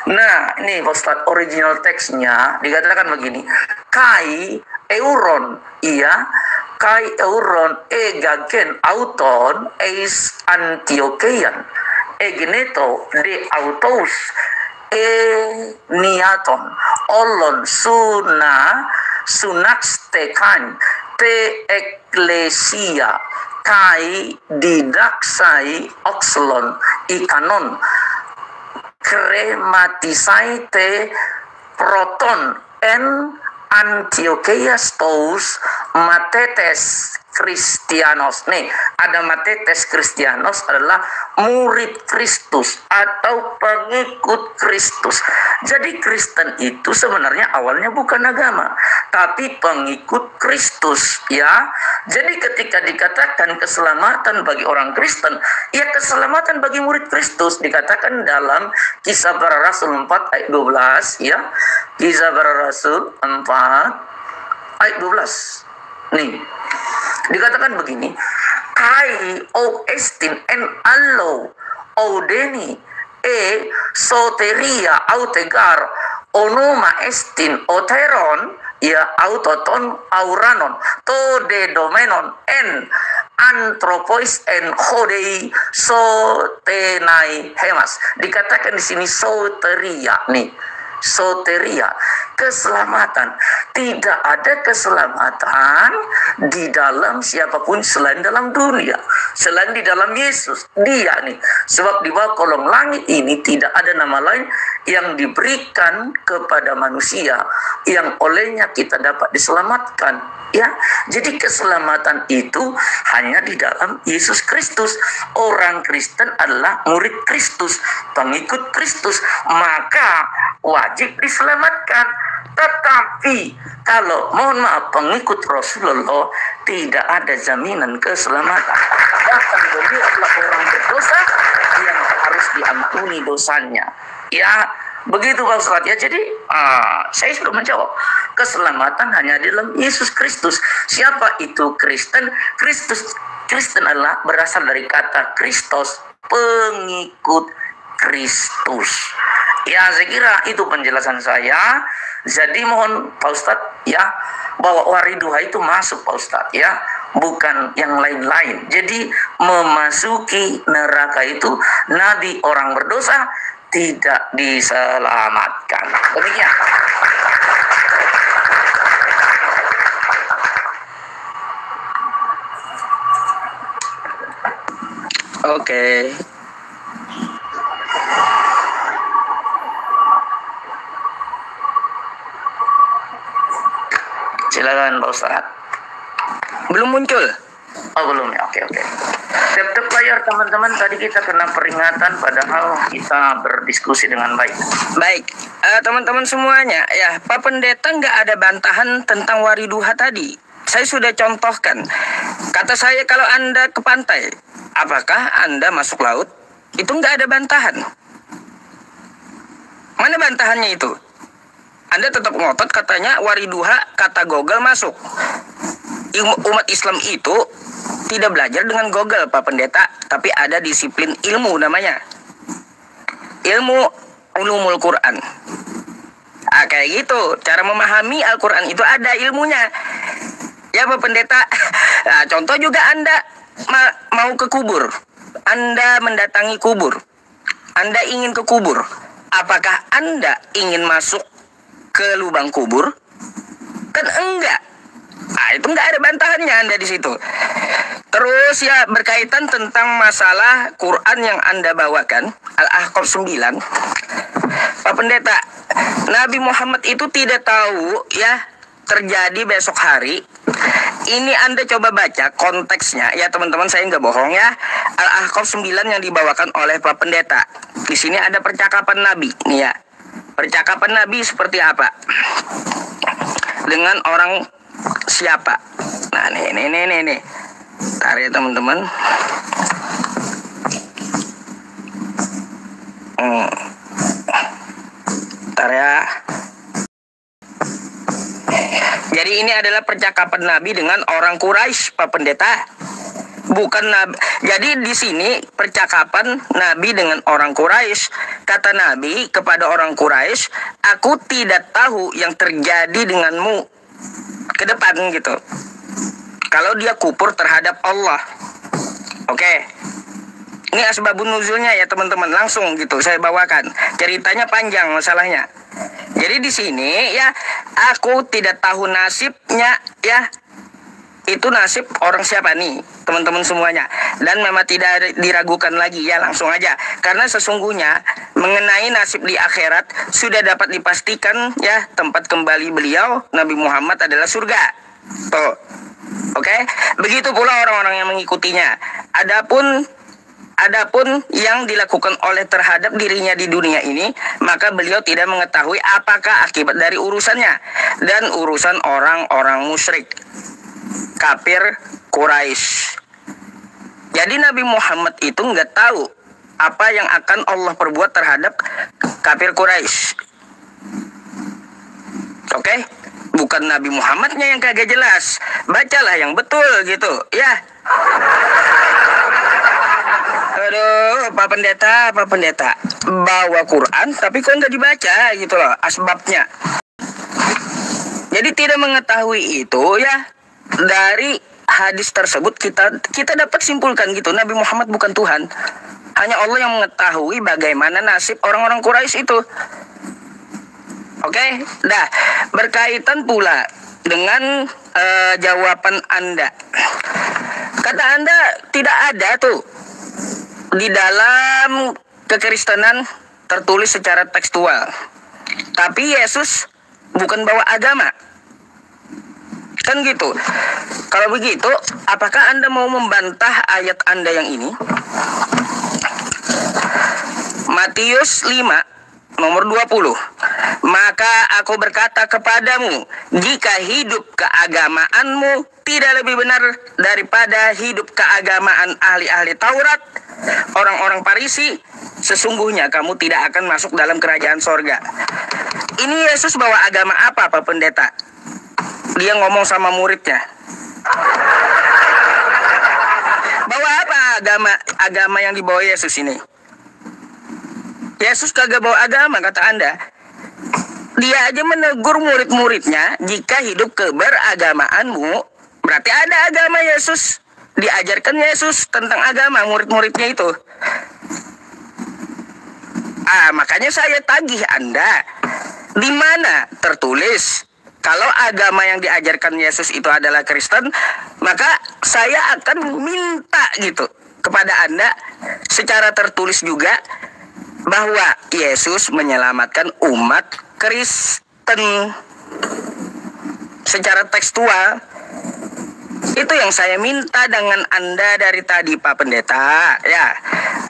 nah ini Pak Ustadz, original teksnya dikatakan begini. Kai euron, iya, kai euron egagen auton eis Antiochian, egeneto de autos niaton, olon sunaxtekan te eklesia kai didaksai oxlon ikanon krematisai te proton en Antiochia stous matetes Kristianos. Nih, ada matetes Kristianos adalah murid Kristus atau pengikut Kristus. Jadi Kristen itu sebenarnya awalnya bukan agama, tapi pengikut Kristus, ya. Jadi ketika dikatakan keselamatan bagi orang Kristen, ya keselamatan bagi murid Kristus dikatakan dalam Kisah Para Rasul 4 ayat 12, ya. Kisah Para Rasul 4 ayat 12. Nih, dikatakan begini, kai o estin en allo odeni e soteria autegar onoma estin oteron ya autoton auranon to de domenon en anthropois en hodei sotenai hemas. Dikatakan di sini soteria, nih, soteria, keselamatan. Tidak ada keselamatan di dalam siapapun selain dalam dunia, selain di dalam Yesus. Dia nih, sebab di bawah kolong langit ini tidak ada nama lain yang diberikan kepada manusia yang olehnya kita dapat diselamatkan, ya. Jadi keselamatan itu hanya di dalam Yesus Kristus. Orang Kristen adalah murid Kristus, pengikut Kristus, maka wajib diselamatkan. Tetapi kalau mohon maaf pengikut Rasulullah tidak ada jaminan keselamatan. Bahkan beliau adalah orang berdosa yang harus diampuni dosanya. Ya, begitu Pak Ustadz, ya. Jadi saya sudah menjawab. Keselamatan hanya di dalam Yesus Kristus. Siapa itu Kristen? Kristen adalah berasal dari kata Kristos, pengikut Kristus. Ya, saya kira itu penjelasan saya. Jadi mohon Pak Ustadz, ya, bahwa wariduha itu masuk Pak Ustadz, ya, bukan yang lain-lain. Jadi memasuki neraka itu nabi orang berdosa tidak diselamatkan. Demikian. Oke. Silakan Pak Ustadz. Belum muncul? Oh belum ya, oke. Tep layar teman-teman, tadi kita kena peringatan padahal kita berdiskusi dengan baik. Baik, teman-teman semuanya, ya, Pak Pendeta nggak ada bantahan tentang wariduha tadi. Saya sudah contohkan. Kata saya kalau Anda ke pantai, apakah Anda masuk laut? Itu nggak ada bantahan. Mana bantahannya itu? Anda tetap ngotot katanya wariduha kata Google masuk. Umat Islam itu tidak belajar dengan Google Pak Pendeta, tapi ada disiplin ilmu namanya. Ilmu ulumul Quran. Kayak gitu. Cara memahami Al-Quran itu ada ilmunya. Ya Pak Pendeta. Nah, contoh juga Anda mau ke kubur. Anda mendatangi kubur. Anda ingin ke kubur. Apakah Anda ingin masuk ke lubang kubur? Kan enggak. Itu enggak ada bantahannya Anda di situ. Terus ya berkaitan tentang masalah Quran yang Anda bawakan, Al-Ahqaf 9. Pak Pendeta, Nabi Muhammad itu tidak tahu ya terjadi besok hari. Ini Anda coba baca konteksnya ya teman-teman, saya nggak bohong ya. Al-Ahqaf 9 yang dibawakan oleh Pak Pendeta. Di sini ada percakapan Nabi nih ya. Percakapan Nabi seperti apa? Dengan orang siapa? Nah, nih. Bentar ya teman-teman. Bentar ya. Jadi ini adalah percakapan Nabi dengan orang Quraisy, Pak Pendeta. bukan Nabi. Jadi di sini percakapan Nabi dengan orang Quraisy. Kata Nabi kepada orang Quraisy, aku tidak tahu yang terjadi denganmu ke depan gitu. Kalau dia kufur terhadap Allah. Oke. Ini asbabun nuzulnya ya teman-teman, langsung gitu saya bawakan. Ceritanya panjang masalahnya. Jadi di sini ya, aku tidak tahu nasibnya ya. Itu nasib orang siapa nih teman-teman semuanya. Dan memang tidak diragukan lagi ya, langsung aja. Karena sesungguhnya mengenai nasib di akhirat sudah dapat dipastikan ya, tempat kembali beliau Nabi Muhammad adalah surga. Tuh. Oke. Begitu pula orang-orang yang mengikutinya. Adapun yang dilakukan oleh terhadap dirinya di dunia ini, maka beliau tidak mengetahui apakah akibat dari urusannya dan urusan orang-orang musyrik kafir Quraisy. Jadi Nabi Muhammad itu nggak tahu apa yang akan Allah perbuat terhadap kafir Quraisy. Oke? Bukan Nabi Muhammadnya yang kagak jelas. Bacalah yang betul gitu ya. Aduh, Pak Pendeta bawa Quran tapi kok nggak dibaca gitu loh asbabnya. Jadi tidak mengetahui itu ya, dari hadis tersebut kita dapat simpulkan gitu, Nabi Muhammad bukan Tuhan. Hanya Allah yang mengetahui bagaimana nasib orang-orang Quraisy itu. Oke, dah berkaitan pula dengan jawaban Anda. Kata Anda tidak ada tuh di dalam kekristenan tertulis secara tekstual. Tapi Yesus bukan bawa agama. Kan gitu. Kalau begitu, apakah Anda mau membantah ayat Anda yang ini? Matius 5 nomor 20. Maka aku berkata kepadamu, jika hidup keagamaanmu tidak lebih benar daripada hidup keagamaan ahli-ahli Taurat, orang-orang Farisi, sesungguhnya kamu tidak akan masuk dalam kerajaan sorga. Ini Yesus bawa agama apa, Pak Pendeta? Dia ngomong sama muridnya. Bawa apa agama yang dibawa Yesus ini? Yesus kagak bawa agama, kata Anda. Dia aja menegur murid-muridnya, jika hidup keberagamaanmu, berarti ada agama Yesus. Diajarkan Yesus tentang agama murid-muridnya itu. Makanya saya tagih Anda, di mana tertulis kalau agama yang diajarkan Yesus itu adalah Kristen, maka saya akan minta gitu kepada Anda secara tertulis juga bahwa Yesus menyelamatkan umat Kristen secara tekstual. Itu yang saya minta dengan Anda dari tadi, Pak Pendeta ya.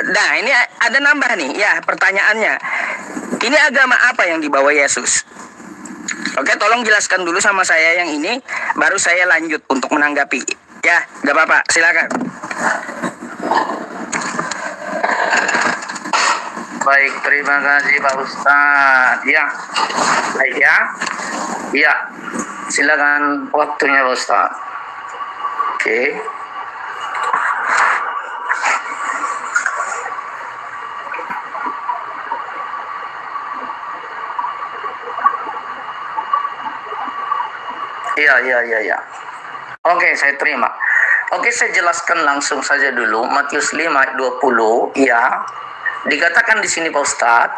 Nah, ini ada nambah nih ya pertanyaannya. Ini agama apa yang dibawa Yesus? Oke, tolong jelaskan dulu sama saya yang ini, baru saya lanjut untuk menanggapi. Ya, gak apa-apa, silakan. Baik, terima kasih Pak Ustadz. Ya, baik ya. Ya, silakan waktunya Pak Ustadz. Oke. Iya. Oke, saya terima. Oke, saya jelaskan langsung saja dulu. Matius 5 ayat 20, ya. Dikatakan di sini Pak Ustadz,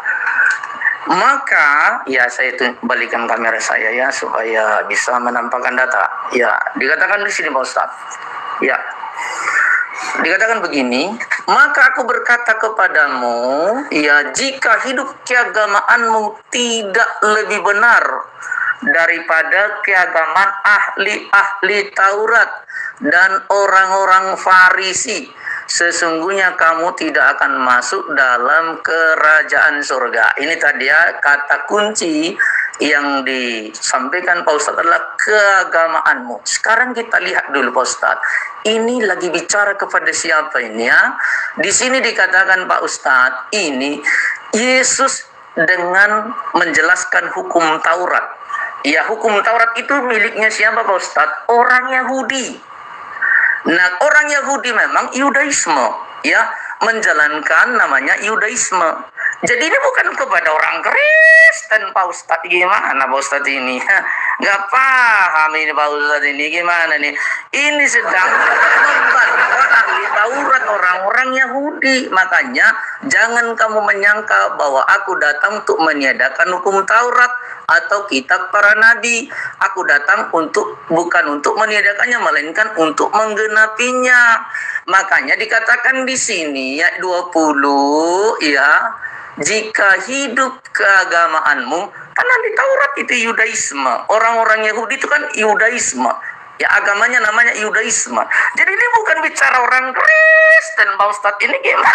maka, ya saya balikan kamera saya ya, supaya bisa menampakkan data. Ya, dikatakan di sini Pak Ustadz. Ya. Dikatakan begini, maka aku berkata kepadamu, ya jika hidup keagamaanmu tidak lebih benar daripada keagamaan ahli-ahli Taurat dan orang-orang Farisi, sesungguhnya kamu tidak akan masuk dalam kerajaan surga. Ini tadi ya kata kunci yang disampaikan Pak Ustadz adalah keagamaanmu. Sekarang kita lihat dulu Pak Ustadz, ini lagi bicara kepada siapa ini ya? Di sini dikatakan Pak Ustadz, ini Yesus dengan menjelaskan hukum Taurat. Ya, hukum Taurat itu miliknya siapa Pak Ustadz? Orang Yahudi. Nah, orang Yahudi memang Yudaisme, ya, menjalankan namanya Yudaisme. Jadi ini bukan kepada orang Kristen, Pak Ustadz. Gimana Pak Ustadz ini? Nggak paham ini Pak Ustadz ini. Gimana nih? Ini sedang membantu ahli Taurat orang-orang Yahudi. Makanya jangan kamu menyangka bahwa aku datang untuk meniadakan hukum Taurat atau kitab para nabi. Aku datang bukan untuk meniadakannya, melainkan untuk menggenapinya. Makanya dikatakan di sini ya 20 ya, jika hidup keagamaanmu, karena di Taurat itu Yudaisme, orang-orang Yahudi itu kan Yudaisme, ya agamanya namanya Yudaisme. Jadi ini bukan bicara orang Kristen, Pak Ustadz. Ini gimana?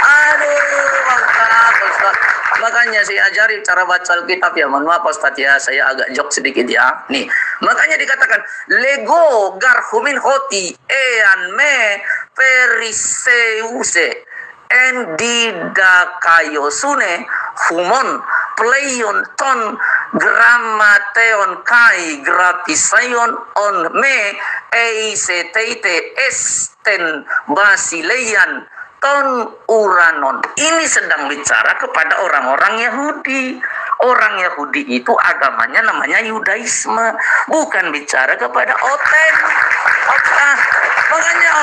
Aduh, Pak Ustadz. Makanya saya ajari cara baca Alkitab ya. Mohon maaf Pak Ustadz ya, saya agak jok sedikit ya. Nih, makanya dikatakan Lego garhumin hoti ean me periseuse endidakayosune humon pleion ton gramateon kai grapisayon on me eiseteite esten basileyan ton uranon. Ini sedang bicara kepada orang-orang Yahudi. Orang Yahudi itu agamanya namanya Yudaisme, bukan bicara kepada Oten. Makanya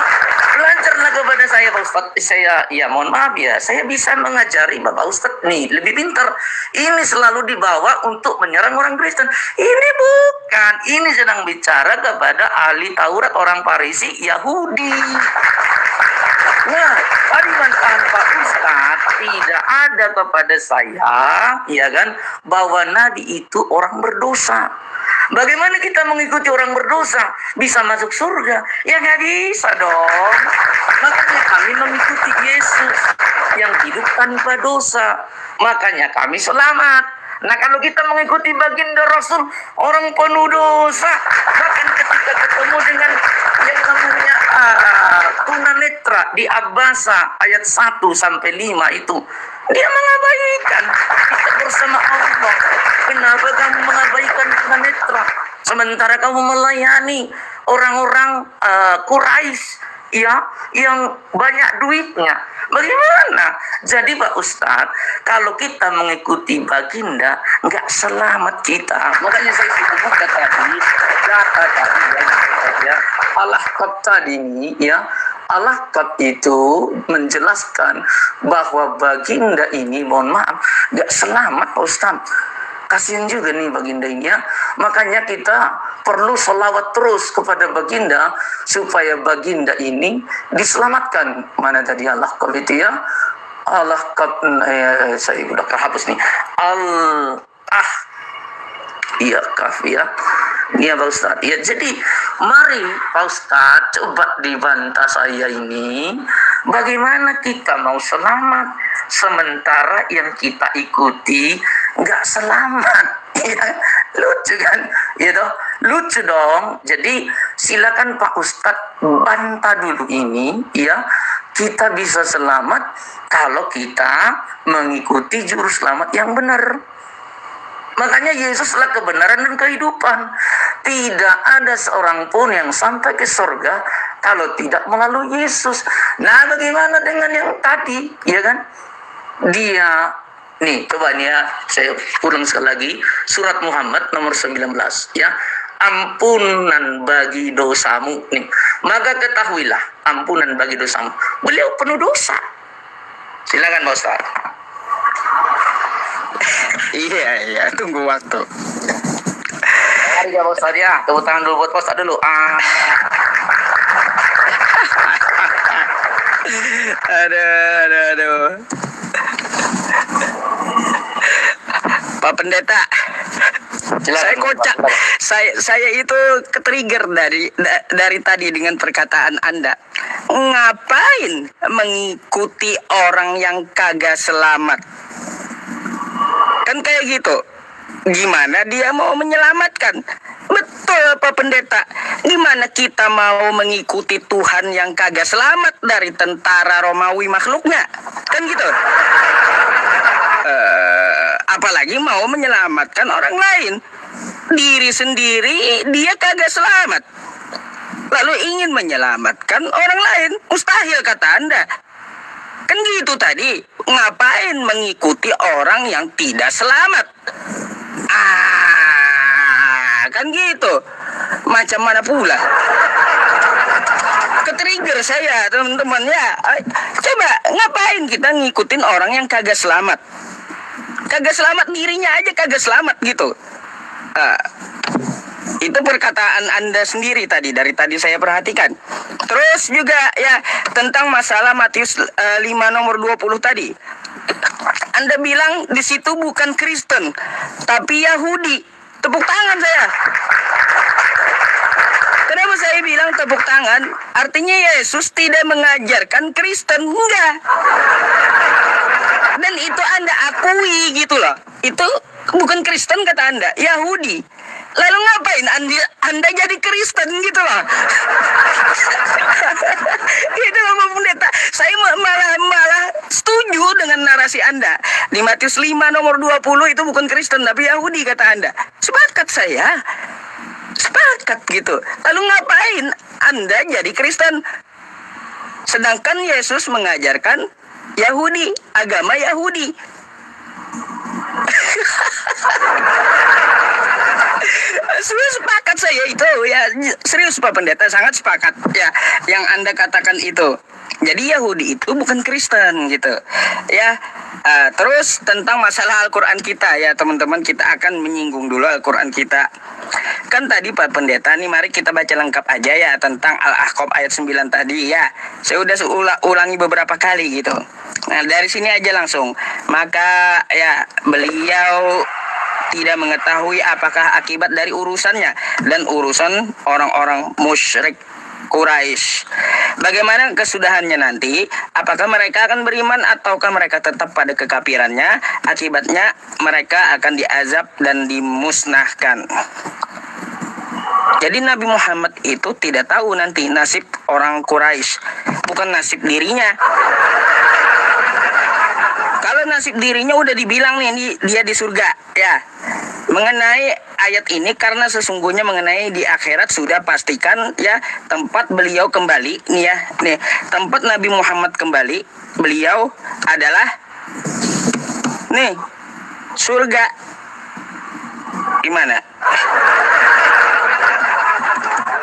belajarlah kepada saya Pak Ustadz. Saya ya mohon maaf ya, saya bisa mengajari Bapak Ustadz nih lebih pintar. Ini selalu dibawa untuk menyerang orang Kristen. Ini bukan, ini sedang bicara kepada ahli Taurat orang Farisi Yahudi. Nah, parimantahan Pak Ustadz tidak ada kepada saya, ya kan, bahwa Nabi itu orang berdosa. Bagaimana kita mengikuti orang berdosa bisa masuk surga? Ya nggak bisa dong. Makanya kami mengikuti Yesus yang hidup tanpa dosa. Makanya kami selamat. Nah, kalau kita mengikuti baginda Rasul, orang penuh dosa, bahkan ketika ketemu dengan yang namanya tunanetra di Abasa ayat 1 sampai 5 itu, dia mengabaikan kita bersama Allah. Kenapa kamu mengabaikan tunanetra sementara kamu melayani orang-orang Quraisy ya yang banyak duitnya? Bagaimana? Jadi Pak Ustadz, kalau kita mengikuti baginda, nggak selamat kita. Makanya saya sudah buka tadi data tadi ya, Al-Ahqaf tadi ini ya. Al-Ahqaf itu menjelaskan bahwa baginda ini, mohon maaf, nggak selamat Pak Ustadz. Kasihan juga nih baginda ini ya. Makanya kita perlu sholawat terus kepada baginda supaya baginda ini diselamatkan. Mana tadi Al-Ahqaf itu ya? Al-Ahqaf, saya udah kehapus nih. Iya kaf ya. Iya Pak Ustadz. Ya, jadi mari Pak Ustadz coba dibantah saya ini. Bagaimana kita mau selamat sementara yang kita ikuti nggak selamat? Ya, lucu kan? Gitu, lucu dong. Jadi silakan Pak Ustadz bantah dulu ini, ya. Kita bisa selamat kalau kita mengikuti juru selamat yang benar. Makanya Yesuslah kebenaran dan kehidupan. Tidak ada seorang pun yang sampai ke surga kalau tidak melalui Yesus. Nah, bagaimana dengan yang tadi, ya kan? Dia, nih, coba nih ya, saya ulang sekali lagi, surat Muhammad nomor 19, ya. Ampunan bagi dosamu, nih. Maka ketahuilah, ampunan bagi dosamu. Beliau penuh dosa. Silakan Pak Ustaz. Iya, tunggu waktu. Mari ya Pak Ustaz ya, tepuk tangan dulu buat Pak Ustaz dulu. Aduh. Pak Pendeta, saya kocak. Saya itu ketrigger dari tadi dengan perkataan Anda. Ngapain mengikuti orang yang kagak selamat? Kan kayak gitu. Gimana dia mau menyelamatkan? Betul Pak Pendeta. Gimana kita mau mengikuti Tuhan yang kagak selamat dari tentara Romawi makhluknya? Kan gitu. Apalagi mau menyelamatkan orang lain. Diri sendiri dia kagak selamat. lalu ingin menyelamatkan orang lain. Mustahil kata Anda. Kan gitu tadi. Ngapain mengikuti orang yang tidak selamat? Kan gitu. Macam mana pula? Ketrigger saya, teman-teman ya. Coba ngapain kita ngikutin orang yang kagak selamat? Kagak selamat, dirinya aja kagak selamat gitu. Itu perkataan Anda sendiri tadi, dari tadi saya perhatikan. Terus juga ya tentang masalah Matius 5 nomor 20 tadi. Anda bilang di situ bukan Kristen, tapi Yahudi. Tepuk tangan saya. Kenapa saya bilang tepuk tangan? Artinya Yesus tidak mengajarkan Kristen, enggak. Dan itu Anda akui gitu loh. Itu bukan Kristen kata Anda, Yahudi. Lalu ngapain Anda jadi Kristen gitu loh? Gitu loh Pak Pendeta. Saya malah setuju dengan narasi Anda. Di Matius 5 nomor 20 itu bukan Kristen tapi Yahudi kata Anda. Sepakat saya. Sepakat gitu. Lalu ngapain Anda jadi Kristen? Sedangkan Yesus mengajarkan Yahudi, agama Yahudi. Sepakat saya itu ya, serius Pak Pendeta, sangat sepakat ya yang Anda katakan itu. Jadi Yahudi itu bukan Kristen gitu ya. Terus tentang masalah Al-Quran kita ya teman-teman, kita akan menyinggung dulu Al-Quran kita. Kan tadi Pak Pendeta nih, mari kita baca lengkap aja ya tentang Al-Ahqaf ayat 9 tadi ya. Saya udah ulangi beberapa kali gitu. Nah dari sini aja langsung. Maka ya beliau tidak mengetahui apakah akibat dari urusannya dan urusan orang-orang musyrik Quraisy. Bagaimana kesudahannya nanti? Apakah mereka akan beriman ataukah mereka tetap pada kekafirannya? Akibatnya mereka akan diazab dan dimusnahkan. Jadi Nabi Muhammad itu tidak tahu nanti nasib orang Quraisy, bukan nasib dirinya. Kalau nasib dirinya udah dibilang nih, dia di surga ya. Mengenai ayat ini, karena sesungguhnya mengenai di akhirat sudah pastikan ya tempat beliau kembali nih ya. Nih, tempat Nabi Muhammad kembali, beliau adalah nih surga. Gimana?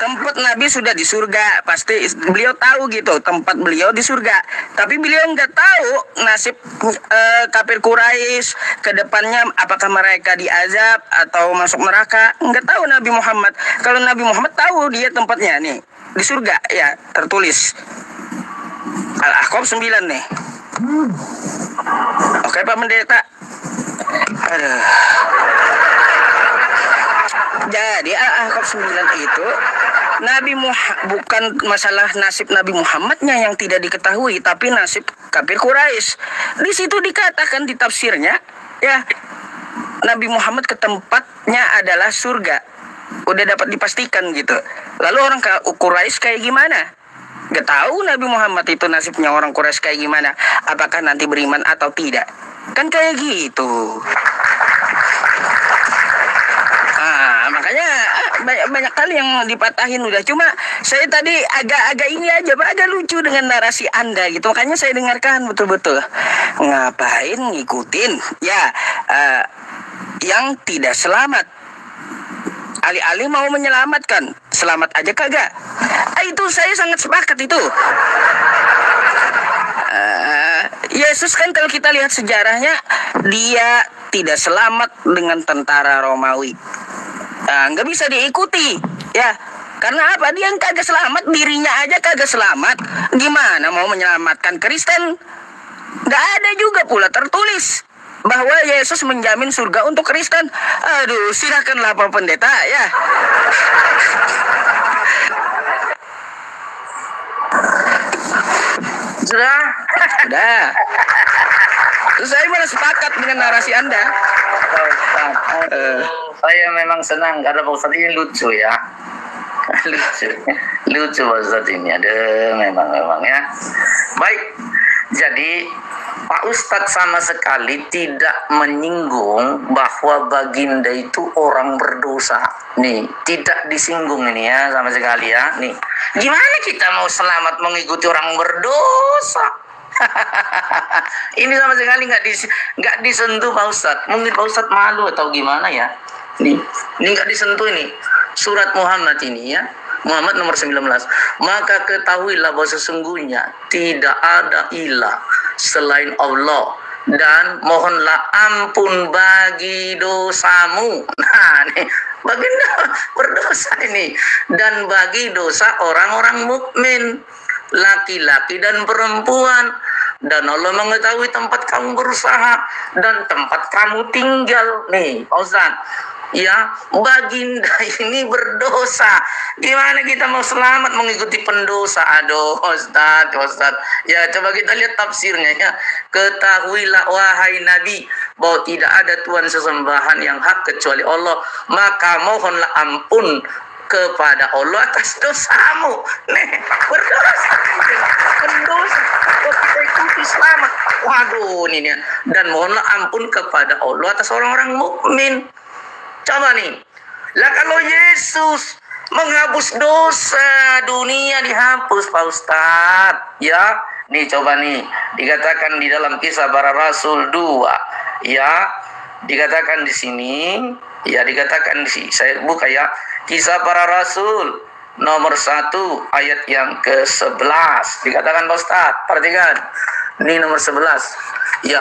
Tempat Nabi sudah di surga, pasti beliau tahu gitu, tempat beliau di surga. Tapi beliau nggak tahu nasib kafir Quraisy ke depannya, apakah mereka diazab atau masuk neraka. Nggak tahu Nabi Muhammad. Kalau Nabi Muhammad tahu dia tempatnya nih di surga ya, tertulis Al-Ahqaf 9 nih. Oke Pak Pendeta. Aduh. Jadi Al-Ahqaf 9 itu bukan masalah nasib Nabi Muhammadnya yang tidak diketahui, tapi nasib kafir Quraisy. Di situ dikatakan di tafsirnya ya, Nabi Muhammad ke tempatnya adalah surga. Udah dapat dipastikan gitu. Lalu orang Quraisy kayak gimana? Gak tahu Nabi Muhammad itu nasibnya orang Quraisy kayak gimana. Apakah nanti beriman atau tidak? Kan kayak gitu. Makanya banyak kali yang dipatahin udah. Cuma saya tadi agak ini aja Pak, agak lucu dengan narasi Anda gitu. Makanya saya dengarkan betul-betul. Ngapain ngikutin ya yang tidak selamat? Alih-alih mau menyelamatkan, selamat aja kagak. Itu saya sangat sepakat itu. Yesus kan kalau kita lihat sejarahnya, dia tidak selamat dengan tentara Romawi. Nggak bisa diikuti ya, karena apa? Dia kagak selamat, dirinya aja kagak selamat, gimana mau menyelamatkan Kristen? Nggak ada juga pula tertulis bahwa Yesus menjamin surga untuk Kristen. Aduh, silakanlah Pak Pendeta ya. Sudah. Saya malah sepakat dengan narasi Anda. Saya memang senang karena Pak Ustadz ini lucu ya. lucu Pak Ustadz ini, ada memang ya. Baik, jadi Pak Ustadz sama sekali tidak menyinggung bahwa baginda itu orang berdosa. Nih, tidak disinggung ini ya sama sekali ya. Nih, gimana kita mau selamat mengikuti orang berdosa? Ini sama sekali nggak disentuh Pak Ustadz. Mungkin Pak Ustadz malu atau gimana ya? Nih, ini nggak disentuh ini. Surat Muhammad ini ya. Muhammad nomor 19. Maka ketahuilah bahwa sesungguhnya tidak ada ilah selain Allah, dan mohonlah ampun bagi dosamu. Nah, nih, baginda berdosa ini, dan bagi dosa orang-orang mukmin, laki-laki dan perempuan. Dan Allah mengetahui tempat kamu berusaha dan tempat kamu tinggal. Nih, Pak Ustaz, ya, baginda ini berdosa. Gimana kita mau selamat mengikuti pendosa? Aduh, Ustaz. Ya, coba kita lihat tafsirnya ya. Ketahuilah wahai Nabi bahwa tidak ada Tuhan sesembahan yang hak kecuali Allah. Maka mohonlah ampun kepada Allah atas dosamu. Nih, berdosa. Pendosa. Kita ikuti selamat. Waduh, ini ya. Dan mohonlah ampun kepada Allah atas orang-orang mukmin. Coba nih, lah kalau Yesus menghapus dosa, dunia dihapus Pak Ustadz. Ya, nih coba nih, dikatakan di dalam Kisah Para Rasul 2. Ya, dikatakan di sini, ya dikatakan di sini. Saya buka ya, Kisah Para Rasul nomor 1 ayat yang ke-11. Dikatakan Pak Ustadz, perhatikan. Ini nomor 11. Ya.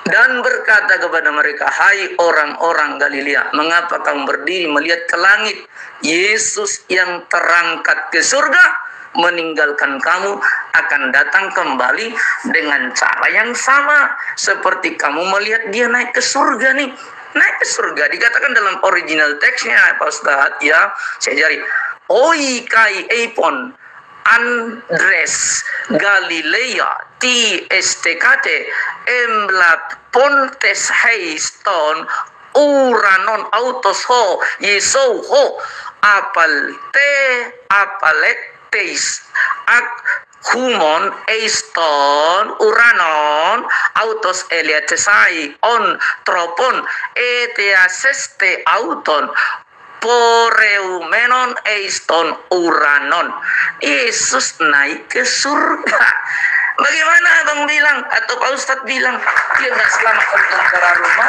Dan berkata kepada mereka, hai orang-orang Galilea, mengapa kamu berdiri melihat ke langit? Yesus yang terangkat ke surga meninggalkan kamu akan datang kembali dengan cara yang sama seperti kamu melihat dia naik ke surga nih. Naik ke surga dikatakan dalam original teksnya Pak Ustadz ya, saya jari. Oi kai eipon Andres Galilea ti estekate embla pontes heiston uranon autos ho yeso ho apaleteis ak humon eiston uranon autos eliatesai on tropon eteaseste auton poreumenon eiston uranon. Yesus naik ke surga. Bagaimana abang bilang atau Pak Ustadz bilang dia nggak selamat dari negara Roma?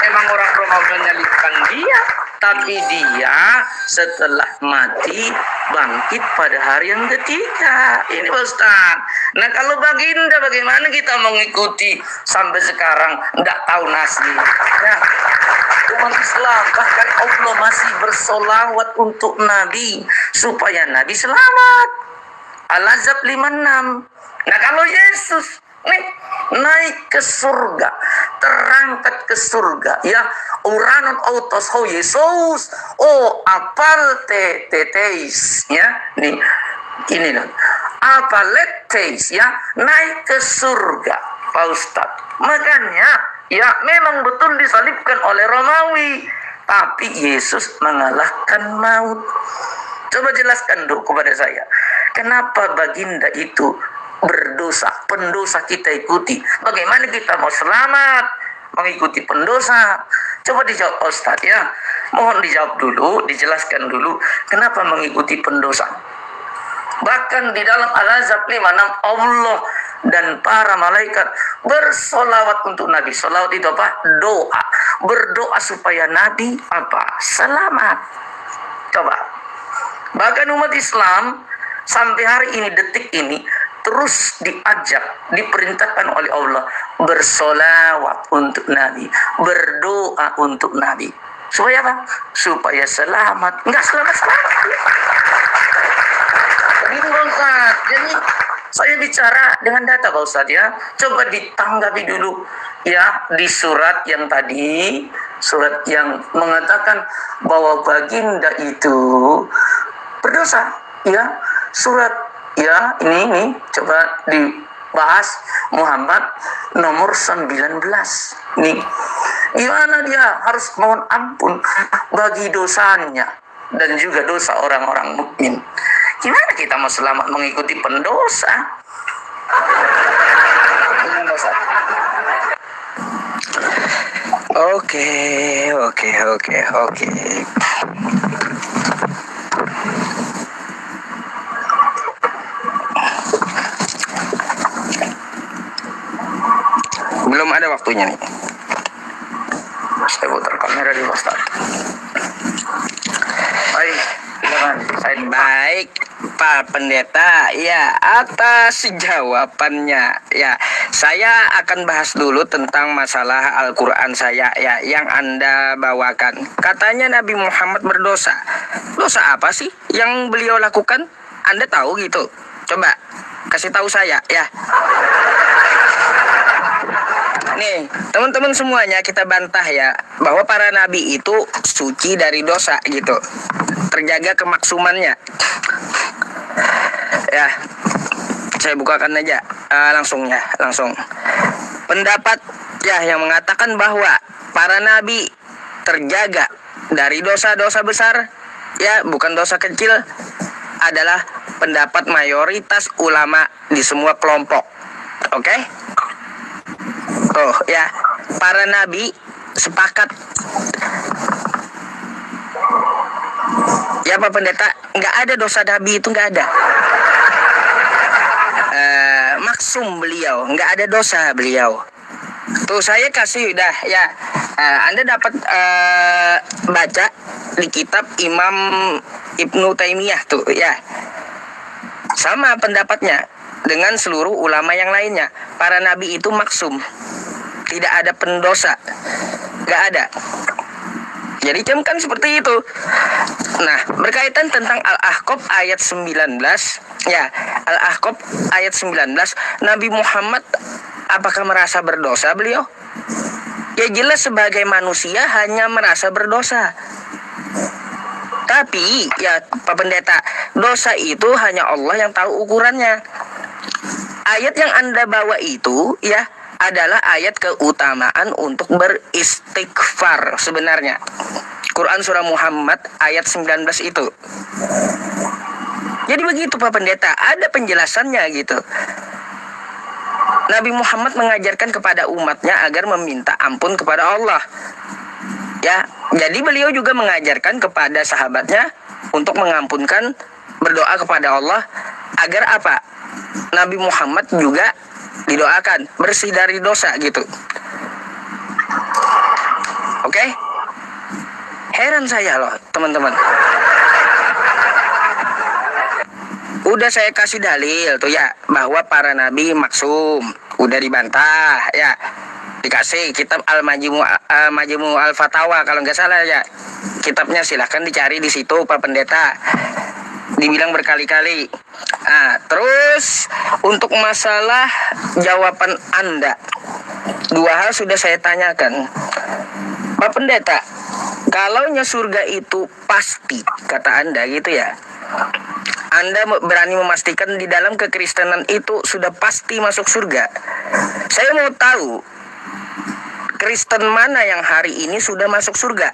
Emang orang Roma menyalibkan dia, tapi dia setelah mati bangkit pada hari yang ketiga. Ini Pak Ustadz. Nah kalau baginda bagaimana kita mengikuti sampai sekarang nggak tahu nasi? Ya. Umat Islam bahkan Allah masih bersolawat untuk Nabi supaya Nabi selamat. Al-Ahzab 56. Nah kalau Yesus nih naik ke surga, terangkat ke surga, ya uranon autos ho Yesus, oh apal teteis, ya nih ini dong, apaleteis, ya naik ke surga, Pak Ustadz. Makanya ya memang betul disalibkan oleh Romawi, tapi Yesus mengalahkan maut. Coba jelaskan dulu kepada saya, kenapa baginda itu berdosa, pendosa kita ikuti. Bagaimana kita mau selamat mengikuti pendosa? Coba dijawab Ustadz ya. Mohon dijawab dulu, dijelaskan dulu kenapa mengikuti pendosa. Bahkan di dalam Al-Ahzab 56 Allah dan para malaikat bersolawat untuk Nabi. Solawat itu apa? Doa. Berdoa supaya Nabi apa? Selamat. Coba. Bahkan umat Islam sampai hari ini, detik ini, terus diajak, diperintahkan oleh Allah bersolawat untuk Nabi, berdoa untuk Nabi. Supaya apa? Supaya selamat. Enggak selamat-selamat. Begitu Pak Ustaz. Jadi saya bicara dengan data Pak Ustaz ya. Coba ditanggapi dulu ya di surat yang tadi, surat yang mengatakan bahwa baginda itu berdosa ya. Surat ya ini coba dibahas Muhammad nomor 19 nih. Gimana dia harus mohon ampun bagi dosanya dan juga dosa orang-orang mukmin. Gimana kita mau selamat mengikuti pendosa? Ustaz. Oke. Belum ada waktunya nih. Saya putar kamera di Ustaz. Baik, silakan. Baik, Pak Pendeta, ya atas jawabannya. Ya, saya akan bahas dulu tentang masalah Al-Quran saya ya yang Anda bawakan. Katanya Nabi Muhammad berdosa. Dosa apa sih yang beliau lakukan? Anda tahu gitu? Coba kasih tahu saya ya. Nih, teman-teman semuanya kita bantah ya bahwa para nabi itu suci dari dosa gitu. Terjaga kemaksumannya. Ya, saya bukakan aja langsung. Pendapat ya yang mengatakan bahwa para nabi terjaga dari dosa-dosa besar, ya bukan dosa kecil, adalah pendapat mayoritas ulama di semua kelompok. Oke? Tuh ya, para nabi sepakat. Ya Pak Pendeta, nggak ada dosa nabi itu, nggak ada. Maksum beliau, nggak ada dosa beliau. Tuh saya kasih udah ya. Anda dapat baca di kitab Imam Ibnu Taimiyah tuh ya. Sama pendapatnya dengan seluruh ulama yang lainnya. Para nabi itu maksum, tidak ada pendosa, nggak ada. Jadi kan seperti itu. Nah, berkaitan tentang Al-Ahqaf ayat 19, ya, Al-Ahqaf ayat 19, Nabi Muhammad apakah merasa berdosa beliau? Ya jelas sebagai manusia hanya merasa berdosa. Tapi ya Pak Pendeta, dosa itu hanya Allah yang tahu ukurannya. Ayat yang Anda bawa itu ya adalah ayat keutamaan untuk beristighfar sebenarnya. Quran surah Muhammad ayat 19 itu. Jadi begitu Pak Pendeta, ada penjelasannya gitu. Nabi Muhammad mengajarkan kepada umatnya agar meminta ampun kepada Allah. Ya, jadi beliau juga mengajarkan kepada sahabatnya untuk mengampunkan, berdoa kepada Allah agar apa? Nabi Muhammad juga didoakan bersih dari dosa gitu. Oke? Heran saya loh teman-teman. Udah saya kasih dalil tuh ya bahwa para nabi maksum, udah dibantah ya. Dikasih kitab Al-Majmu' Al-Fatawa kalau nggak salah ya. Kitabnya silahkan dicari di situ Pak Pendeta. Dibilang berkali-kali. Nah, terus untuk masalah jawaban Anda, dua hal sudah saya tanyakan. Pak Pendeta, kalaunya surga itu pasti, kata Anda gitu ya, Anda berani memastikan di dalam kekristenan itu sudah pasti masuk surga. Saya mau tahu, Kristen mana yang hari ini sudah masuk surga?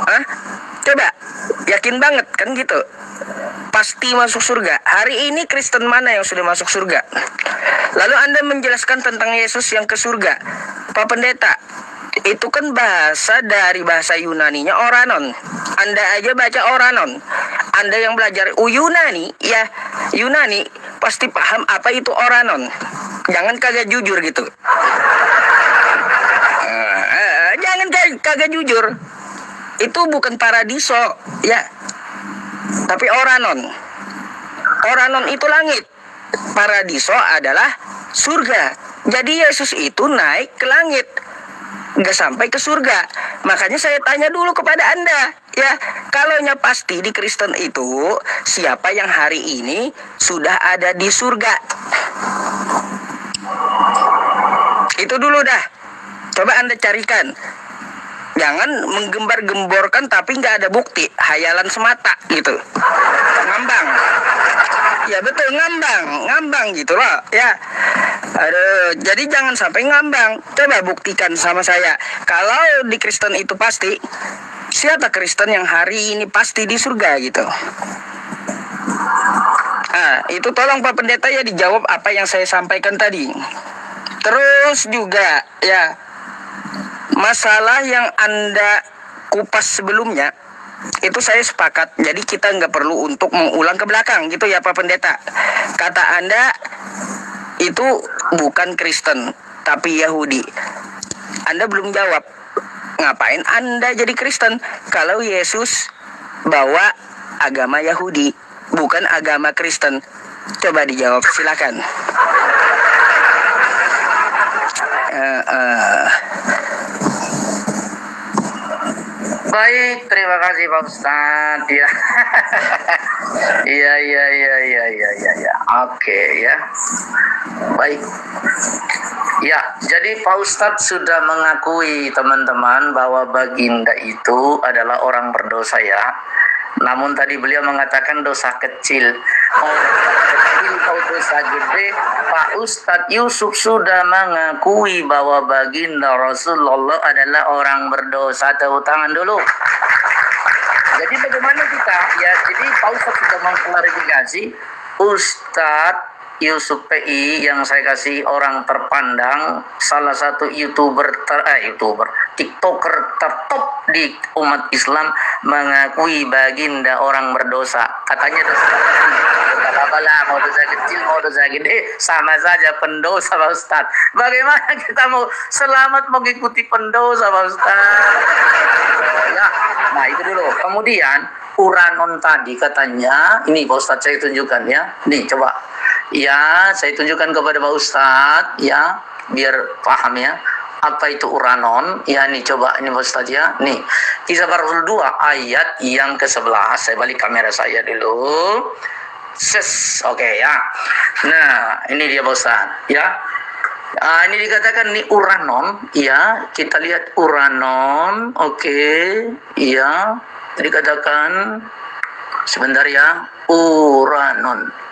Hah? Coba, yakin banget kan gitu? Pasti masuk surga. Hari ini Kristen mana yang sudah masuk surga? Lalu Anda menjelaskan tentang Yesus yang ke surga. Pak Pendeta, itu kan bahasa dari bahasa Yunaninya Oranon. Anda aja baca Oranon. Anda yang belajar Yunani, ya Yunani pasti paham apa itu Oranon. Jangan kagak jujur gitu. Jangan kagak jujur. Itu bukan paradiso, ya. Tapi Oranon. Oranon itu langit. Paradiso adalah surga. Jadi Yesus itu naik ke langit, nggak sampai ke surga. Makanya saya tanya dulu kepada Anda, ya, kalaunya pasti di Kristen itu siapa yang hari ini sudah ada di surga? Itu dulu dah. Coba Anda carikan. Jangan menggembar-gemborkan tapi nggak ada bukti, hayalan semata gitu. Ngambang. Ya betul, ngambang gitu loh, ya. Aduh, jadi jangan sampai ngambang. Coba buktikan sama saya. Kalau di Kristen itu pasti, siapa Kristen yang hari ini pasti di surga gitu? Nah, itu tolong Pak Pendeta ya dijawab apa yang saya sampaikan tadi. Terus juga ya, masalah yang Anda kupas sebelumnya itu saya sepakat. Jadi kita nggak perlu untuk mengulang ke belakang gitu ya Pak Pendeta. Kata Anda itu bukan Kristen tapi Yahudi. Anda belum jawab. Ngapain Anda jadi Kristen kalau Yesus bawa agama Yahudi, bukan agama Kristen? Coba dijawab, silakan. Baik, terima kasih Pak Ustadz ya. Iya. Oke ya. Baik. Ya, jadi Pak Ustadz sudah mengakui teman-teman bahwa Baginda itu adalah orang berdosa ya. Namun tadi beliau mengatakan dosa kecil. Kalau dosa gede, Pak Ustadz Yusuf sudah mengakui bahwa Baginda Rasulullah adalah orang berdosa. Tepuk tangan dulu. Jadi bagaimana kita? Ya, jadi Pak Ustadz sudah mengklarifikasi. Ustadz Yusuf PI yang saya kasih orang terpandang, salah satu YouTuber TikToker tertop di umat Islam, mengakui Baginda orang berdosa. Katanya dosa kecil. Apa lah, mau dosa kecil, mau dosa gede, sama saja pendosa Pak Ustadz. Bagaimana kita mau selamat mengikuti pendosa Pak Ustadz? Ya, nah itu dulu. Kemudian Uranon tadi katanya, ini Pak Ustadz saya tunjukkan ya. Nih coba. Ya, saya tunjukkan kepada Pak Ustadz ya, biar paham ya. Apa itu Uranon? Ya, nih coba ini Pak Ustadz ya. Nih, Kisah Para Rasul 2 ayat yang ke-11. Saya balik kamera saya dulu. Oke ya. Nah, ini dia Pak Ustadz ya. Ini dikatakan nih Uranon ya. Kita lihat Uranon. Oke, ya. Dikatakan sebentar ya. Uranon.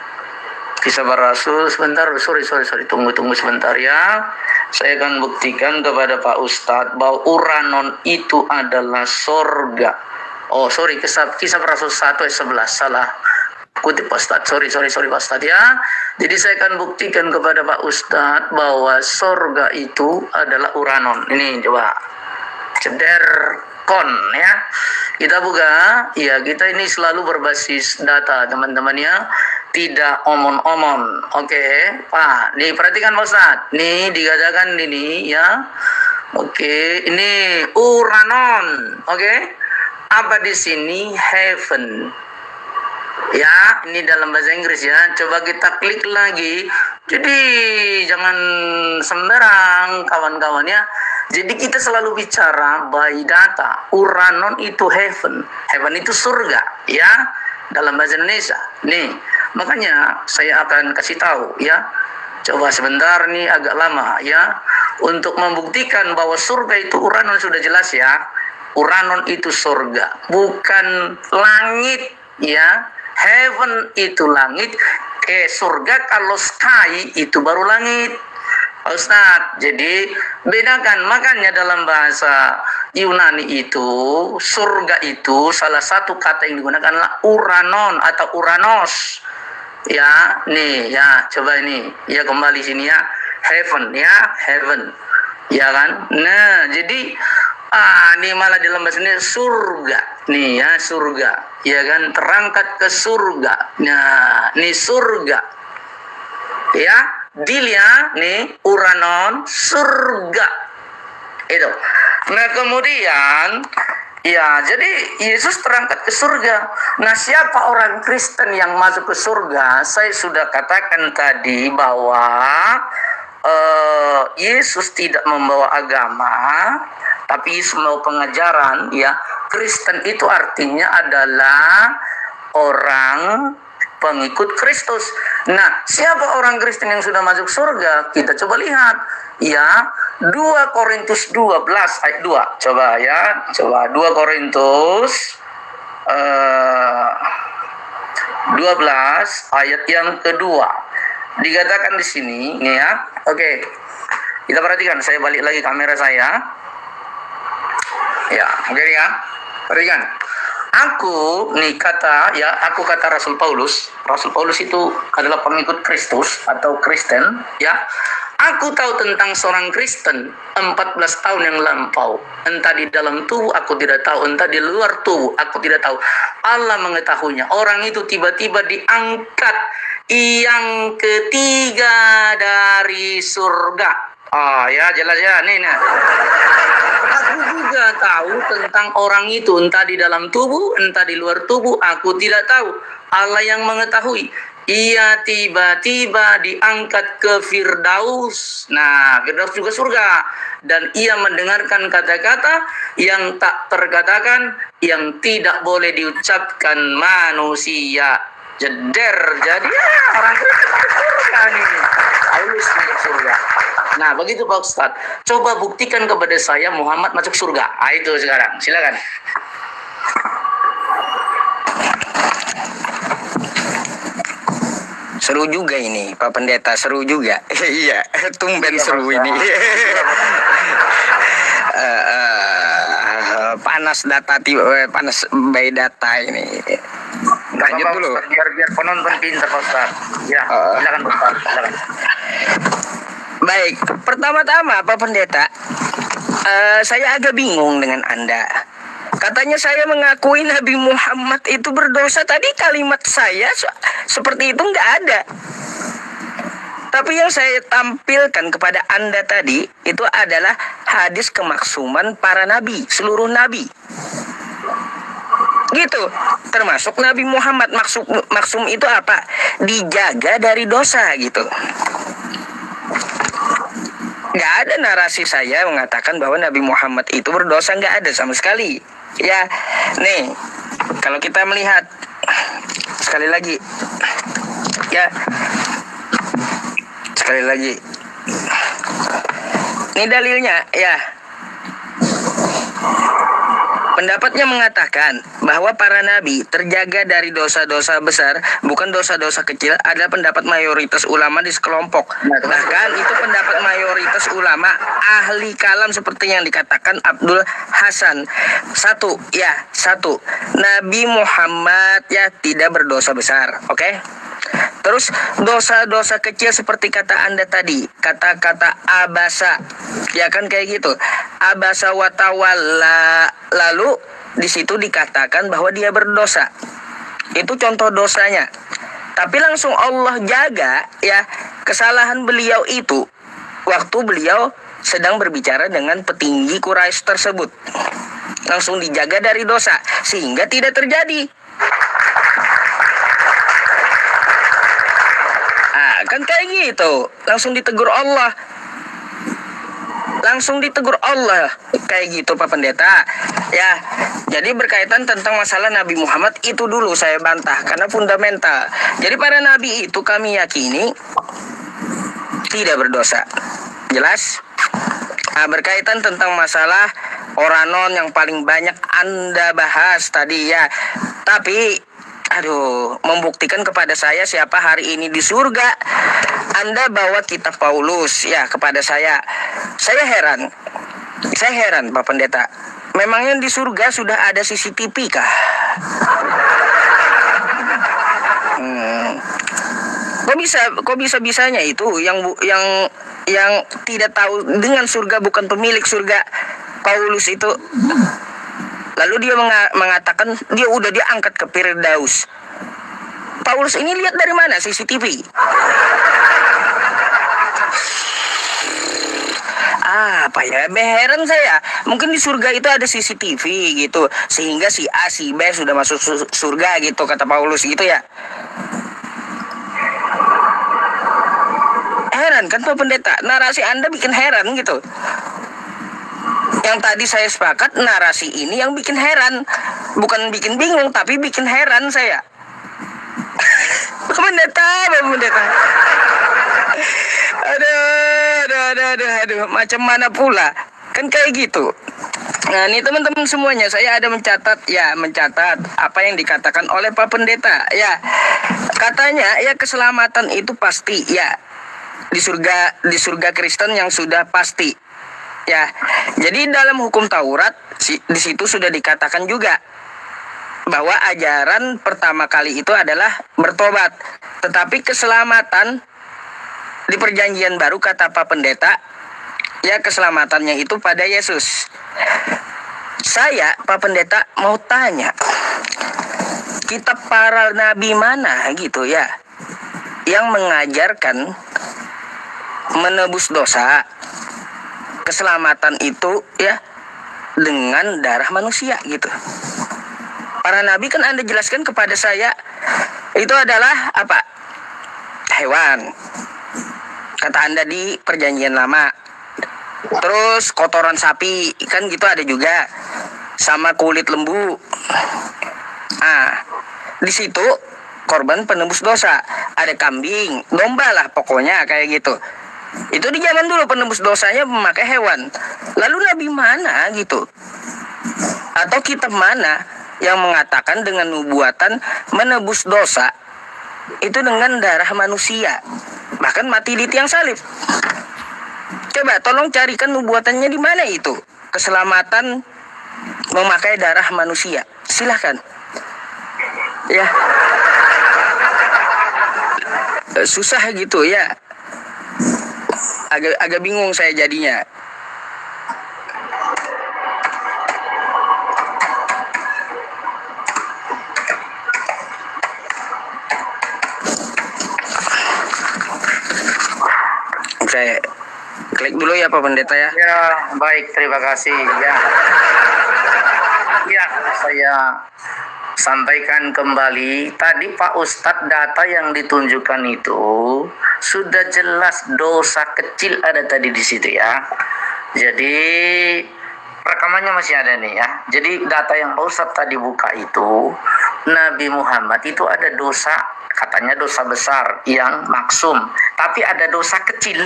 Kisah Para Rasul sebentar, sorry, tunggu sebentar ya. Saya akan buktikan kepada Pak Ustadz bahwa Uranon itu adalah sorga. Oh sorry, Kisah Para Rasul 1 ayat 11, salah kutip Pak Ustadz, sorry Pak Ustadz ya. Jadi saya akan buktikan kepada Pak Ustadz bahwa sorga itu adalah Uranon. Ini coba cederkon ya. Kita buka, ya kita ini selalu berbasis data teman-teman ya. Tidak omon-omon. Oke, Pak, nih perhatikan Pak Ustadz. Nih dikatakan ini ya. Oke, ini Uranon. Oke. Apa di sini heaven? Ya, ini dalam bahasa Inggris ya. Coba kita klik lagi. Jadi jangan sembarang kawan-kawan ya. Jadi kita selalu bicara by data. Uranon itu heaven. Heaven itu surga ya. Dalam bahasa Indonesia. Nih, makanya saya akan kasih tahu ya. Coba sebentar nih agak lama ya. Untuk membuktikan bahwa surga itu Uranon sudah jelas ya. Uranon itu surga, bukan langit ya. Heaven itu langit. Surga kalau sky itu baru langit. Ustaz, jadi bedakan. Makanya dalam bahasa Yunani itu surga itu salah satu kata yang digunakan adalah Uranon atau Uranos. Ya, nih ya, coba ini. Ya kembali sini ya. Heaven ya, heaven. Ya kan? Nah, jadi ini malah dalam bahasa ini surga. Nih ya, surga. Ya kan, terangkat ke surga. Nah, ini surga. Ya, Dilia nih Uranon surga. Itu. Nah, kemudian ya, jadi Yesus terangkat ke surga. Nah, siapa orang Kristen yang masuk ke surga? Saya sudah katakan tadi bahwa Yesus tidak membawa agama, tapi Yesus membawa pengajaran ya. Kristen itu artinya adalah orang pengikut Kristus. Nah, siapa orang Kristen yang sudah masuk surga? Kita coba lihat ya. 2 Korintus 12 ayat 2. Coba ya. Coba 2 Korintus 12 ayat yang kedua. Dikatakan di sini nih ya. Oke. Kita perhatikan, saya balik lagi kamera saya. Ya, oke ya. Perhatikan. Aku nih kata ya, aku kata Rasul Paulus. Rasul Paulus itu adalah pengikut Kristus atau Kristen ya. Aku tahu tentang seorang Kristen 14 tahun yang lampau. Entah di dalam tubuh aku tidak tahu, entah di luar tubuh aku tidak tahu. Allah mengetahuinya. Orang itu tiba-tiba diangkat yang ketiga dari surga. Ya jelas ya, nih. Aku juga tahu tentang orang itu, entah di dalam tubuh, entah di luar tubuh, aku tidak tahu. Allah yang mengetahui. Ia tiba-tiba diangkat ke Firdaus. Nah, Firdaus juga surga. Dan ia mendengarkan kata-kata yang tak terkatakan, yang tidak boleh diucapkan manusia. Jeder, jadi ya, orang Kristen masuk surga nih. Paulus masuk surga. Nah, begitu Pak Ustadz. Coba buktikan kepada saya Muhammad masuk surga. Itu sekarang, silakan. Seru juga ini, Pak Pendeta, seru juga. Iya, tumben seru ini. Panas data, panas by data ini. Lanjut dulu. Biar penonton pintar Pak Ustadz. Ya, silakan Pak Ustadz, silakan. Baik, pertama-tama Pak Pendeta, saya agak bingung dengan Anda. Katanya saya mengakui Nabi Muhammad itu berdosa. Tadi kalimat saya seperti itu nggak ada. Tapi yang saya tampilkan kepada Anda tadi itu adalah hadis kemaksuman para nabi, seluruh nabi. Gitu, termasuk Nabi Muhammad. Maksum itu apa? Dijaga dari dosa gitu. Nggak ada narasi saya mengatakan bahwa Nabi Muhammad itu berdosa, nggak ada sama sekali. Ya, nih, kalau kita melihat sekali lagi, ya, sekali lagi, ini dalilnya, ya. Pendapatnya mengatakan bahwa para nabi terjaga dari dosa-dosa besar, bukan dosa-dosa kecil, adalah pendapat mayoritas ulama di sekelompok. Bahkan itu pendapat mayoritas ulama ahli kalam seperti yang dikatakan Abdul Hasan. Satu, Nabi Muhammad ya tidak berdosa besar, oke? Terus dosa-dosa kecil seperti kata Anda tadi, kata-kata abasa, ya kan kayak gitu. Abasa wa tawalla, lalu di situ dikatakan bahwa dia berdosa. Itu contoh dosanya. Tapi langsung Allah jaga ya kesalahan beliau itu waktu beliau sedang berbicara dengan petinggi Quraisy tersebut. Langsung dijaga dari dosa sehingga tidak terjadi. Kan kayak gitu, langsung ditegur Allah. Kayak gitu Pak Pendeta. Ya, jadi berkaitan tentang masalah Nabi Muhammad itu dulu saya bantah karena fundamental. Jadi para nabi itu kami yakini tidak berdosa. Jelas? Berkaitan tentang masalah Oranon yang paling banyak Anda bahas tadi ya. Tapi membuktikan kepada saya siapa hari ini di surga. Anda bawa kitab Paulus ya kepada saya. Saya heran Pak Pendeta. Memangnya di surga sudah ada CCTV kah? Kok bisa-bisanya itu yang tidak tahu dengan surga, bukan pemilik surga, Paulus itu. Lalu dia mengatakan dia udah diangkat ke Firdaus. Paulus ini lihat dari mana CCTV? Apa ya? Heran saya. Mungkin di surga itu ada CCTV gitu, sehingga si A, si B sudah masuk surga gitu kata Paulus gitu ya. Heran kan Pak Pendeta? Narasi Anda bikin heran gitu. Yang tadi saya sepakat, narasi ini yang bikin heran. Bukan bikin bingung, tapi bikin heran saya. Pak Pendeta. Aduh, macam mana pula? Kan kayak gitu. Nah, ini teman-teman semuanya, saya ada mencatat apa yang dikatakan oleh Pak Pendeta. Ya, katanya ya keselamatan itu pasti ya. Di surga Kristen yang sudah pasti. Ya, jadi dalam hukum Taurat di situ sudah dikatakan juga bahwa ajaran pertama kali itu adalah bertobat. Tetapi keselamatan di perjanjian baru, kata Pak Pendeta, ya keselamatannya itu pada Yesus. Saya, Pak Pendeta, mau tanya, kitab para nabi mana gitu ya yang mengajarkan menebus dosa, keselamatan itu ya dengan darah manusia gitu. Para nabi kan Anda jelaskan kepada saya itu adalah apa? Hewan. Kata Anda di perjanjian lama. Terus kotoran sapi kan gitu ada juga, sama kulit lembu. Nah, di situ korban penebus dosa. Ada kambing, domba lah pokoknya kayak gitu. Itu di zaman dulu penebus dosanya memakai hewan. Lalu nabi mana gitu? Atau kitab mana yang mengatakan dengan nubuatan menebus dosa itu dengan darah manusia, bahkan mati di tiang salib? Coba tolong carikan nubuatannya di mana itu keselamatan memakai darah manusia. Silahkan ya. Susah gitu ya, agak bingung saya jadinya. Saya klik dulu ya Pak Pendeta ya. Ya, baik, terima kasih. Ya, saya sampaikan kembali. Tadi Pak Ustadz, data yang ditunjukkan itu sudah jelas dosa kecil ada tadi di situ ya. Jadi rekamannya masih ada nih ya. Jadi data yang Pak Ustadz tadi buka itu, Nabi Muhammad itu ada dosa, katanya dosa besar yang maksum, tapi ada dosa kecil.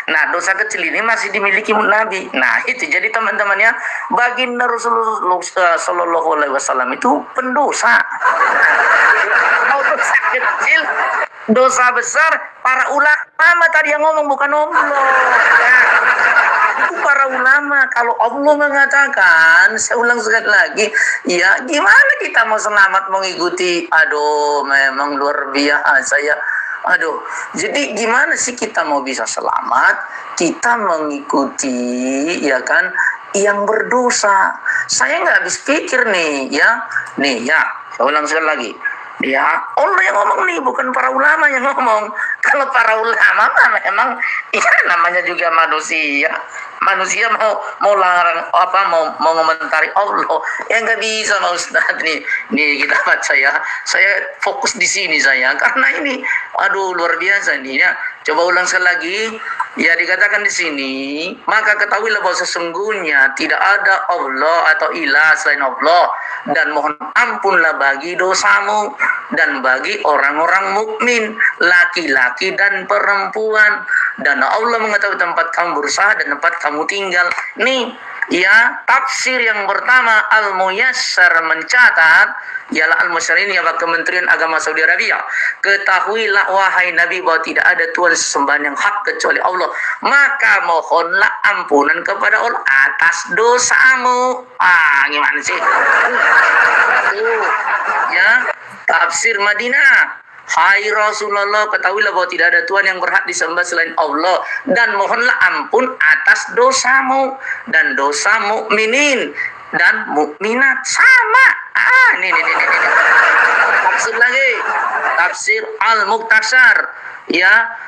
Nah, dosa kecil ini masih dimiliki Nabi. Nah, itu jadi teman-temannya, baginda Rasulullah Sallallahu Alaihi Wasallam itu pendosa. Mau dosa kecil, dosa besar, para ulama tadi yang ngomong, bukan Allah. Nah, itu para ulama. Kalau Allah mengatakan, saya ulang sekali lagi, ya gimana kita mau selamat mengikuti? Aduh, memang luar biasa ya. Aduh, jadi gimana sih kita mau bisa selamat? Kita mengikuti, ya kan, yang berdosa. Saya nggak habis pikir nih, ya. Nih, ya, saya ulang sekali lagi. Ya, Allah yang ngomong nih, bukan para ulama yang ngomong. Kalau para ulama memang, ya namanya juga manusia. Manusia mau larang apa, mau mengomentari Allah, ya nggak bisa Pak Ustadz. Nih kita baca ya, saya fokus di sini saya, karena ini aduh luar biasa nih ya. Coba ulang sekali lagi ya, dikatakan di sini, maka ketahuilah bahwa sesungguhnya tidak ada Allah atau ilah selain Allah, dan mohon ampunlah bagi dosamu dan bagi orang-orang mukmin, laki-laki dan perempuan, dan Allah mengetahui tempat kamu berusaha dan tempat kamu tinggal. Nih ya, tafsir yang pertama Al-Muyassar mencatat, ialah Al-Muyassar ini adalah Kementerian Agama Saudi Arabia. Ketahuilah wahai Nabi bahwa tidak ada Tuhan sesembahan yang hak kecuali Allah, maka mohonlah ampunan kepada Allah atas dosamu. Gimana sih? Ya, tafsir Madinah. Hai Rasulullah, ketahuilah bahwa tidak ada Tuhan yang berhak disembah selain Allah, dan mohonlah ampun atas dosamu dan dosa mukminin dan mukminat. Sama. Nih. Tafsir lagi. Tafsir Al-Muqtasar. Ya.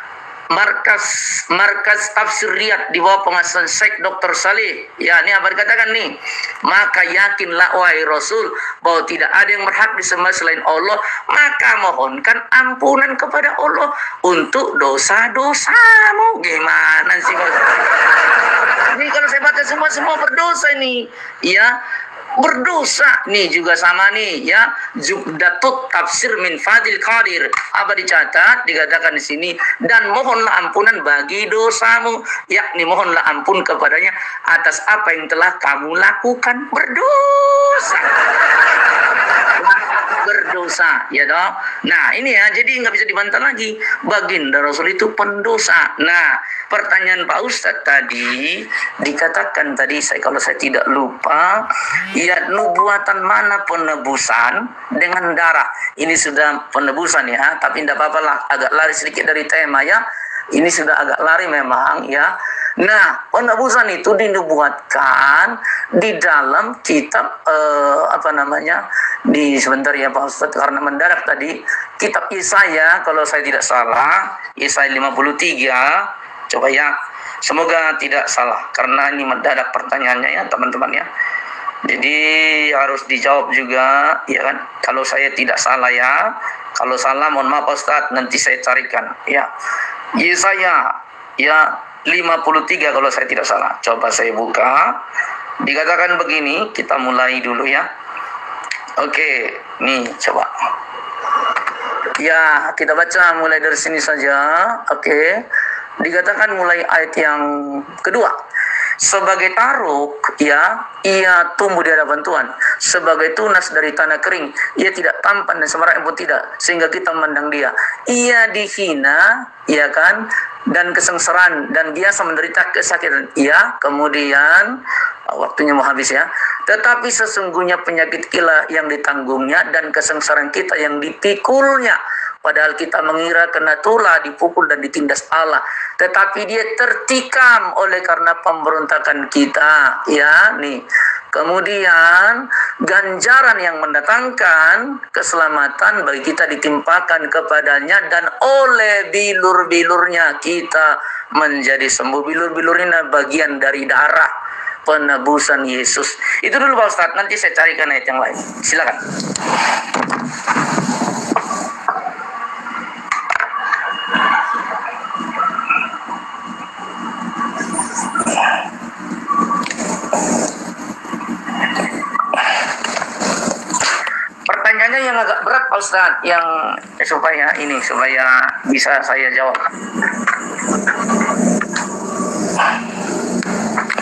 Markas Tafsir Riyadh di bawah pengasuhan Syekh Dr. Salih. Ya, ini apa dikatakan nih? Maka yakinlah wahai Rasul bahwa tidak ada yang berhak disembah selain Allah, maka mohonkan ampunan kepada Allah untuk dosa-dosamu. Gimana sih Bos? Ini kalau saya baca semua berdosa ini. Ya, berdosa nih juga sama nih ya. Jubdatut Tafsir min Fadil Qadir, apa dicatat, dikatakan di sini, dan mohonlah ampunan bagi dosamu, yakni mohonlah ampun kepadanya atas apa yang telah kamu lakukan. Berdosa. berdosa, ya toh. Nah ini ya, jadi nggak bisa dibantah lagi. Baginda Rasul itu pendosa. Nah pertanyaan Pak Ustadz tadi dikatakan tadi kalau saya tidak lupa, ya nubuatan mana penebusan dengan darah? Ini sudah penebusan ya, tapi tidak apa-apa lah, agak lari sedikit dari tema ya. Ini sudah agak lari memang ya. Nah, penebusan itu dinubuatkan di dalam kitab sebentar ya Pak Ustadz karena mendadak tadi, kitab Yesaya kalau saya tidak salah, Yesaya 53. Coba ya, semoga tidak salah karena ini mendadak pertanyaannya ya teman-teman ya. Jadi harus dijawab juga ya kan. Kalau saya tidak salah ya, kalau salah mohon maaf Pak Ustadz, nanti saya carikan ya. Yesaya ya 53 kalau saya tidak salah. Coba saya buka. Dikatakan begini, kita mulai dulu ya. Oke, nih coba. Ya, kita baca mulai dari sini saja. Oke. Dikatakan mulai ayat yang kedua. Sebagai taruk, ya, ia tumbuh di hadapan Tuhan. Sebagai tunas dari tanah kering, ia tidak tampan dan semarak pun tidak, sehingga kita memandang dia. Ia dihina, ya kan, dan kesengsaraan, dan biasa menderita kesakitan. Ya, kemudian waktunya mau habis ya. Tetapi sesungguhnya penyakit kita yang ditanggungnya dan kesengsaraan kita yang dipikulnya. Padahal kita mengira kena tulah, dipukul dan ditindas Allah. Tetapi dia tertikam oleh karena pemberontakan kita. Ya, nih. Kemudian ganjaran yang mendatangkan keselamatan bagi kita ditimpakan kepadanya, dan oleh bilur-bilurnya kita menjadi sembuh. Bilur-bilurnya bagian dari darah penebusan Yesus. Itu dulu Pak Ustadz, nanti saya carikan ayat yang lain. Silakan. Pertanyaannya yang agak berat Pak Ustadz, yang supaya bisa saya jawab.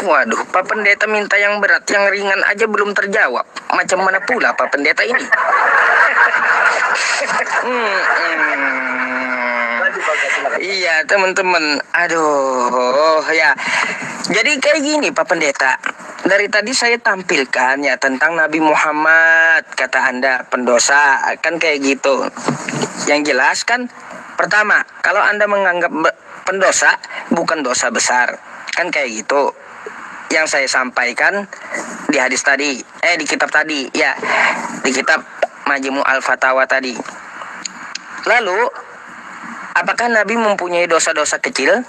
Waduh, Pak Pendeta minta yang berat, yang ringan aja belum terjawab. Macam mana pula Pak Pendeta ini? Iya teman-teman, aduh ya. Jadi kayak gini Pak Pendeta. Dari tadi saya tampilkan ya tentang Nabi Muhammad, kata Anda pendosa, kan kayak gitu. Yang jelas kan, pertama, kalau Anda menganggap pendosa bukan dosa besar, kan kayak gitu. Yang saya sampaikan di hadis tadi, di kitab tadi, ya, di kitab Majmu' Al-Fatawa tadi. Lalu, apakah Nabi mempunyai dosa-dosa kecil?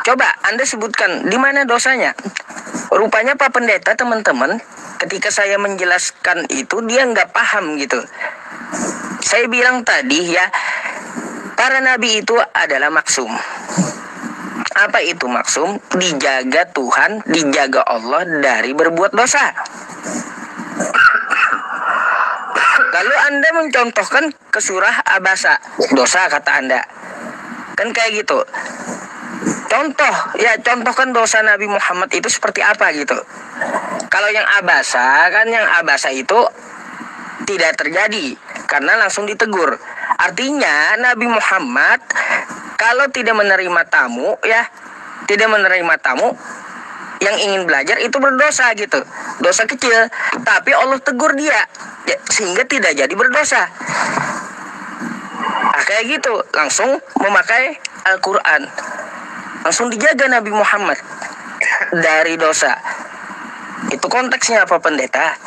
Coba Anda sebutkan di mana dosanya. Rupanya Pak Pendeta teman-teman, ketika saya menjelaskan itu dia nggak paham gitu. Saya bilang tadi ya, para nabi itu adalah maksum. Apa itu maksum? Dijaga Tuhan, dijaga Allah dari berbuat dosa. Lalu Anda mencontohkan ke surah Abasa, dosa kata Anda. Kan kayak gitu. Contohkan dosa Nabi Muhammad itu seperti apa gitu. Kalau yang Abasa itu tidak terjadi karena langsung ditegur. Artinya Nabi Muhammad kalau tidak menerima tamu yang ingin belajar itu berdosa gitu. Dosa kecil, tapi Allah tegur dia sehingga tidak jadi berdosa. Kayak gitu, langsung memakai Al-Qur'an. Langsung dijaga Nabi Muhammad dari dosa. Itu konteksnya apa Pendeta?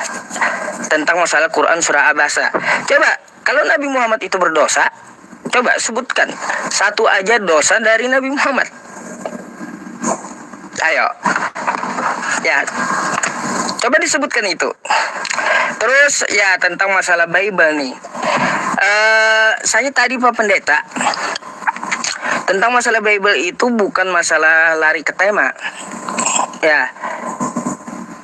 Tentang masalah Quran surah Abasa. Coba, kalau Nabi Muhammad itu berdosa, coba sebutkan satu aja dosa dari Nabi Muhammad. Ayo. Ya. Coba disebutkan itu. Terus ya tentang masalah Bible nih. Saya tadi Pak Pendeta, tentang masalah Bible itu bukan masalah lari ke tema. Ya.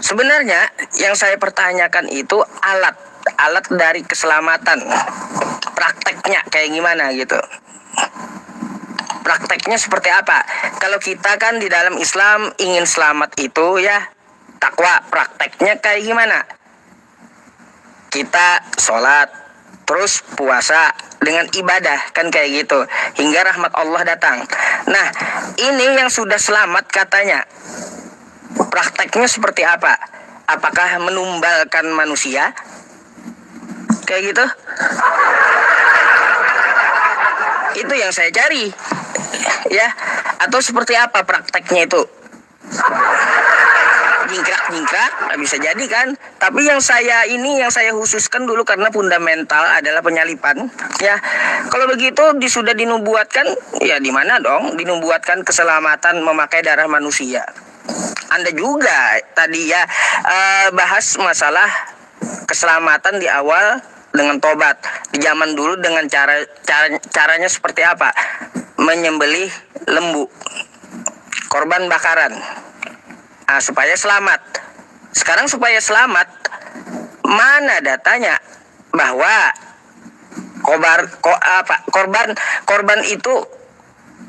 Sebenarnya yang saya pertanyakan itu alat dari keselamatan. Prakteknya kayak gimana gitu. Prakteknya seperti apa? Kalau kita kan di dalam Islam ingin selamat itu ya takwa, prakteknya kayak gimana? kita sholat, terus puasa dengan ibadah, kan kayak gitu, hingga rahmat Allah datang. Nah, ini yang sudah selamat katanya, prakteknya seperti apa? Apakah menumbalkan manusia? Kayak gitu? Itu yang saya cari, ya. Atau seperti apa prakteknya itu? Jingkrak bisa jadi kan. Tapi yang saya khususkan dulu karena fundamental adalah penyalipan, ya. Kalau begitu sudah dinubuatkan, ya di mana dong dinubuatkan keselamatan memakai darah manusia. Anda juga tadi ya bahas masalah keselamatan di awal dengan tobat. Di zaman dulu dengan caranya seperti apa? Menyembelih lembu, korban bakaran. Supaya selamat. Sekarang supaya selamat, mana datanya bahwa korban itu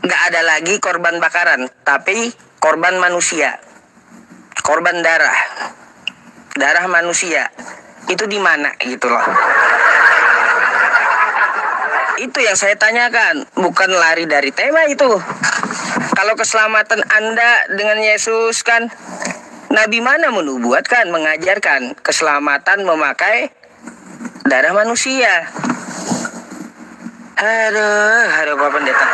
nggak ada lagi korban bakaran, tapi korban manusia, korban darah manusia. Itu di mana gitu loh? Itu yang saya tanyakan, bukan lari dari tema itu. Kalau keselamatan Anda dengan Yesus kan, Nabi mana menubuatkan, mengajarkan keselamatan memakai darah manusia? Aduh Pak Pendeta.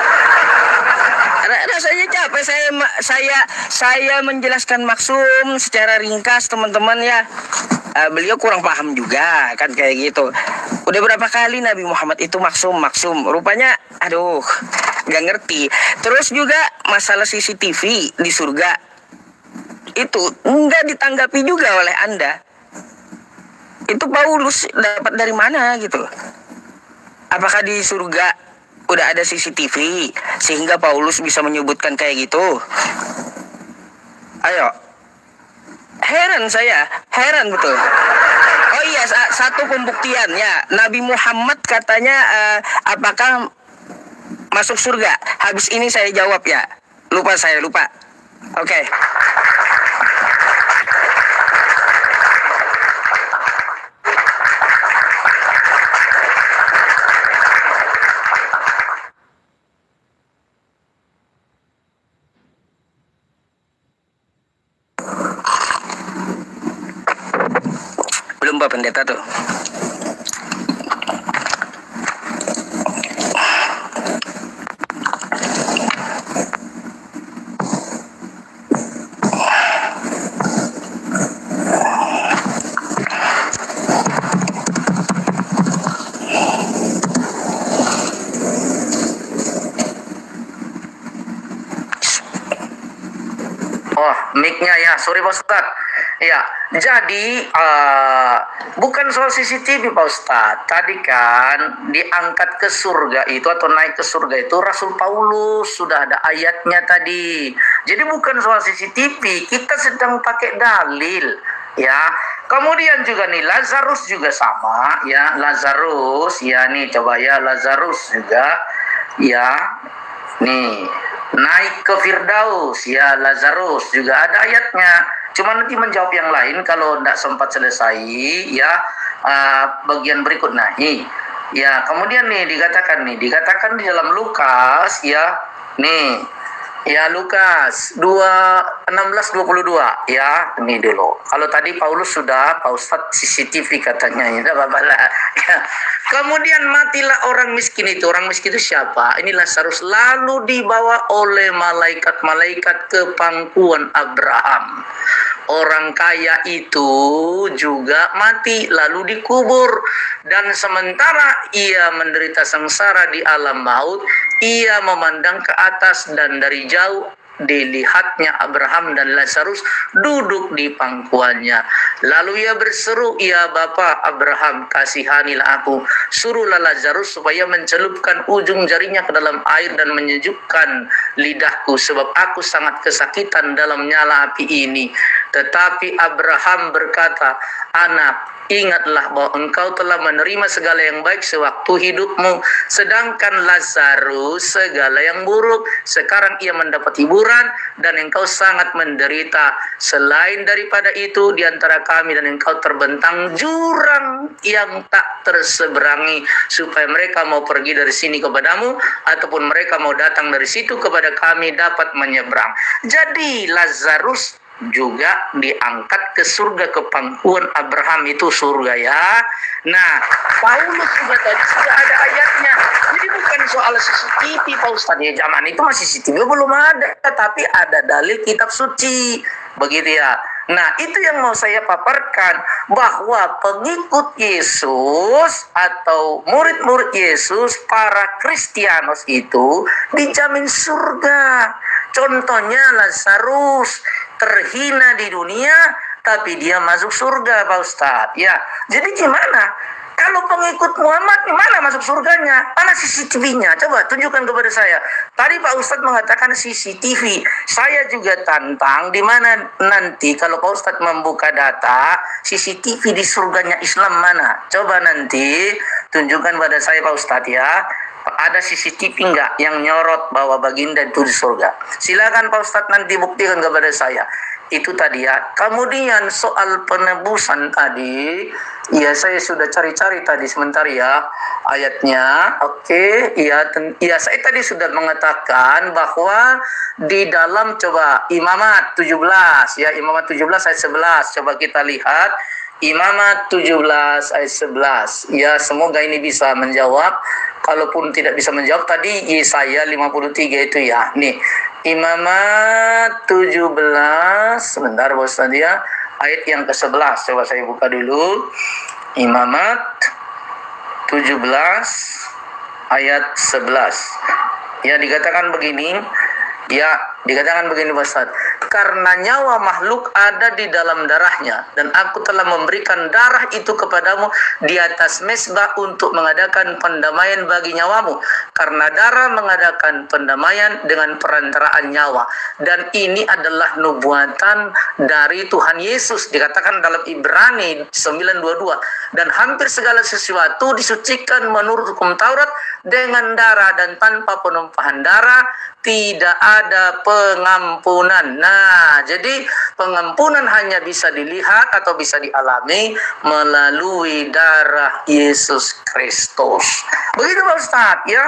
Rasanya capek saya menjelaskan maksum secara ringkas, teman-teman ya. Beliau kurang paham juga kan kayak gitu. Udah berapa kali Nabi Muhammad itu maksum, rupanya gak ngerti. Terus juga masalah CCTV di surga itu nggak ditanggapi juga oleh Anda. Itu Paulus dapat dari mana gitu? Apakah di surga udah ada CCTV sehingga Paulus bisa menyebutkan kayak gitu? Ayo. Heran betul. Oh iya, satu pembuktian ya. Nabi Muhammad katanya apakah masuk surga? Habis ini saya jawab ya. Saya lupa. Oke. Belum Pak Pendeta tuh. Oh, mic-nya ya, sorry Pak Ustadz. Ya, jadi bukan soal CCTV Pak Ustadz. Tadi kan diangkat ke surga itu atau naik ke surga itu Rasul Paulus, sudah ada ayatnya tadi. Jadi bukan soal CCTV, kita sedang pakai dalil. Ya, kemudian juga nih Lazarus juga sama ya, Lazarus ya, nih coba ya, Lazarus juga ya, nih naik ke Firdaus ya, Lazarus juga ada ayatnya. Cuma nanti menjawab yang lain kalau tidak sempat selesai ya, bagian berikut. Nah ya, kemudian nih dikatakan di dalam Lukas ya, nih ya, Lukas 2:16-22 ya, ini dulu. Kalau tadi Paulus sudah, Pak Ustadz CCTV katanya ya, ya. Kemudian matilah orang miskin itu. Orang miskin itu siapa? Ini Lazarus, lalu dibawa oleh malaikat-malaikat ke pangkuan Abraham. Orang kaya itu juga mati lalu dikubur, dan sementara ia menderita sengsara di alam maut, ia memandang ke atas dan dari jauh dilihatnya Abraham dan Lazarus duduk di pangkuannya. Lalu ia berseru, "Ya Bapa Abraham, kasihanilah aku, suruhlah Lazarus supaya mencelupkan ujung jarinya ke dalam air dan menyejukkan lidahku, sebab aku sangat kesakitan dalam nyala api ini." Tetapi Abraham berkata, anak, ingatlah bahwa engkau telah menerima segala yang baik sewaktu hidupmu, sedangkan Lazarus segala yang buruk. Sekarang ia mendapat hiburan dan engkau sangat menderita. Selain daripada itu, di antara kami dan engkau terbentang jurang yang tak terseberangi, supaya mereka mau pergi dari sini kepadamu, ataupun mereka mau datang dari situ kepada kami dapat menyeberang. Jadi Lazarus juga diangkat ke surga, ke pangkuan Abraham itu surga ya. Nah, Paulus juga tadi sudah ada ayatnya. Jadi bukan soal CCTV Pak Ustadz ya, zaman itu masih CCTV belum ada, tapi ada dalil kitab suci. Begitu ya. Nah, itu yang mau saya paparkan, bahwa pengikut Yesus atau murid-murid Yesus, para Kristianos itu dijamin surga. Contohnya Lazarus terhina di dunia, tapi dia masuk surga Pak Ustadz. Ya, jadi gimana? Kalau pengikut Muhammad, gimana masuk surganya? Mana CCTV-nya? Coba tunjukkan kepada saya. Tadi Pak Ustadz mengatakan CCTV. Saya juga tantang di mana nanti kalau Pak Ustadz membuka data CCTV di surganya Islam mana? Coba nanti tunjukkan pada saya Pak Ustadz ya. Ada CCTV enggak yang nyorot bahwa baginda itu di surga? Silakan Pak Ustadz nanti buktikan kepada saya. Itu tadi ya. Kemudian soal penebusan tadi, ya saya sudah cari-cari tadi sebentar ya ayatnya. Oke, ya saya tadi sudah mengatakan bahwa di dalam coba Imamat 17 ya, Imamat 17 ayat 11. Coba kita lihat Imamat 17 ayat 11. Ya, semoga ini bisa menjawab. Kalaupun tidak bisa menjawab tadi Yesaya 53 itu ya. Nih, Imamat 17, sebentar Bos tadi ya, ayat yang ke-11. Coba saya buka dulu. Imamat 17 ayat 11. Ya, dikatakan begini. Ya, dikatakan begini Ustaz. Karena nyawa makhluk ada di dalam darahnya, dan aku telah memberikan darah itu kepadamu di atas mezbah untuk mengadakan pendamaian bagi nyawamu. Karena darah mengadakan pendamaian dengan perantaraan nyawa. Dan ini adalah nubuatan dari Tuhan Yesus. Dikatakan dalam Ibrani 9:22. Dan hampir segala sesuatu disucikan menurut hukum Taurat dengan darah, dan tanpa penumpahan darah tidak ada pengampunan. Nah, jadi pengampunan hanya bisa dilihat atau bisa dialami melalui darah Yesus Kristus. Begitu Pak Ustadz ya.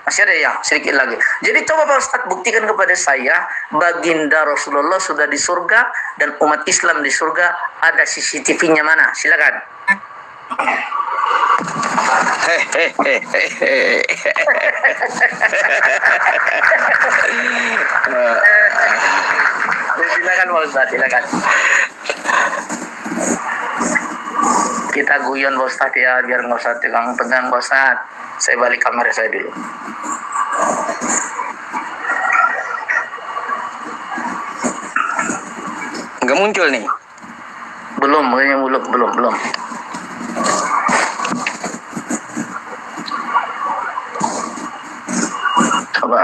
Masih ada ya, sedikit lagi. Jadi coba Pak Ustadz buktikan kepada saya, baginda Rasulullah sudah di surga dan umat Islam di surga. Ada CCTV-nya mana? Silakan. Silakan Pak Ustadz, silakan. Kita guyon Pak Ustadz ya, biar nggak usah tegang-tegang Pak Ustadz. Saya balik kamera saya dulu. Nggak muncul nih? Belum, belum. Coba.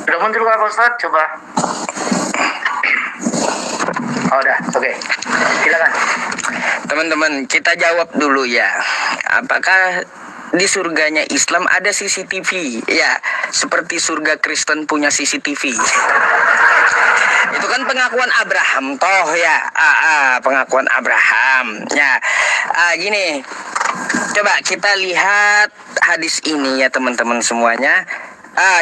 Sudah muncul Pak Ustadz? Coba. Oh, udah, oke. Silakan. Teman-teman, kita jawab dulu ya. Apakah di surganya Islam ada CCTV? Ya, seperti surga Kristen punya CCTV. Itu kan pengakuan Abraham toh ya. Pengakuan Abraham. Ya, gini. Coba kita lihat hadis ini ya teman-teman semuanya.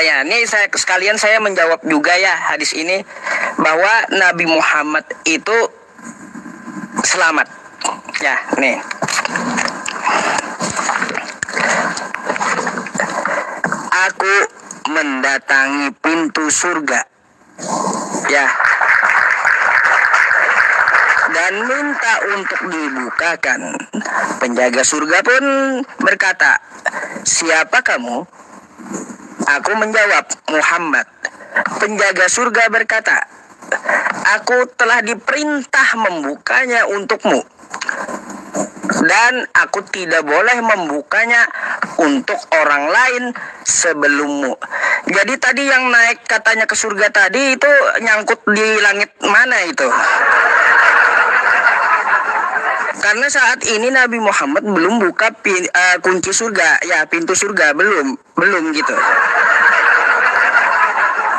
Ya, ini sekalian saya menjawab juga ya hadis ini, bahwa Nabi Muhammad itu selamat. Ya, nih. Aku mendatangi pintu surga. Ya. Dan minta untuk dibukakan. Penjaga surga pun berkata, "Siapa kamu?" Aku menjawab, "Muhammad." Penjaga surga berkata, "Aku telah diperintah membukanya untukmu, dan aku tidak boleh membukanya untuk orang lain sebelummu." Jadi tadi yang naik katanya ke surga tadi itu nyangkut di langit mana itu? Karena saat ini Nabi Muhammad belum buka kunci surga, ya pintu surga belum gitu.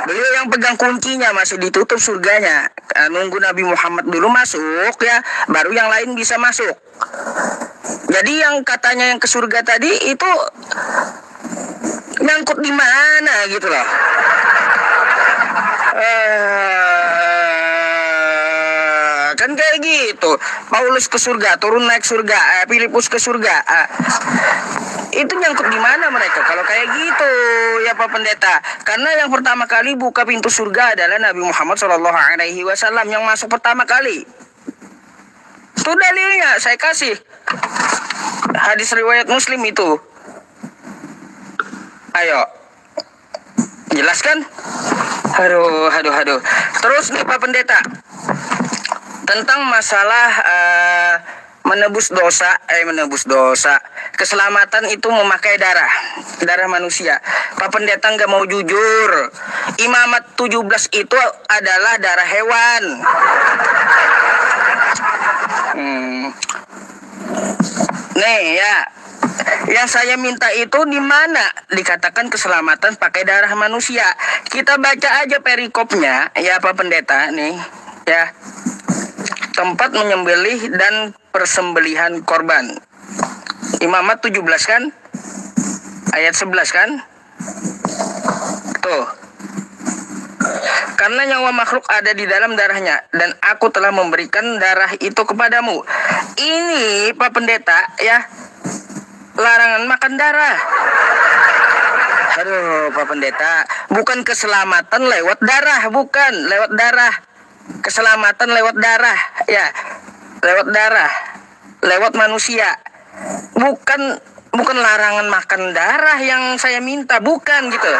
Beliau yang pegang kuncinya, masih ditutup surganya. Nunggu Nabi Muhammad dulu masuk ya, baru yang lain bisa masuk. Jadi yang katanya yang ke surga tadi itu nyangkut di mana gitu loh. Kan kayak gitu. Paulus ke surga, turun naik surga, Filipus ke surga. Itu nyangkut di mana mereka kalau kayak gitu ya Pak Pendeta? Karena yang pertama kali buka pintu surga adalah Nabi Muhammad SAW yang masuk pertama kali. Itu dalilnya saya kasih. Hadis riwayat Muslim itu. Ayo. Jelaskan? Aduh. Terus nih Pak Pendeta. Tentang masalah menebus dosa. Keselamatan itu memakai darah manusia. Pak Pendeta nggak mau jujur. Imamat 17 itu adalah darah hewan. Nih ya, yang saya minta itu di mana dikatakan keselamatan pakai darah manusia. Kita baca aja perikopnya ya Pak Pendeta nih ya. Tempat menyembelih dan persembelihan korban. Imamat 17 kan? Ayat 11 kan? Tuh. Karena nyawa makhluk ada di dalam darahnya, dan aku telah memberikan darah itu kepadamu. Ini Pak Pendeta ya, larangan makan darah. Aduh Pak Pendeta, bukan keselamatan lewat darah, bukan lewat darah. Keselamatan lewat darah ya, lewat manusia. Bukan larangan makan darah yang saya minta, bukan gitu.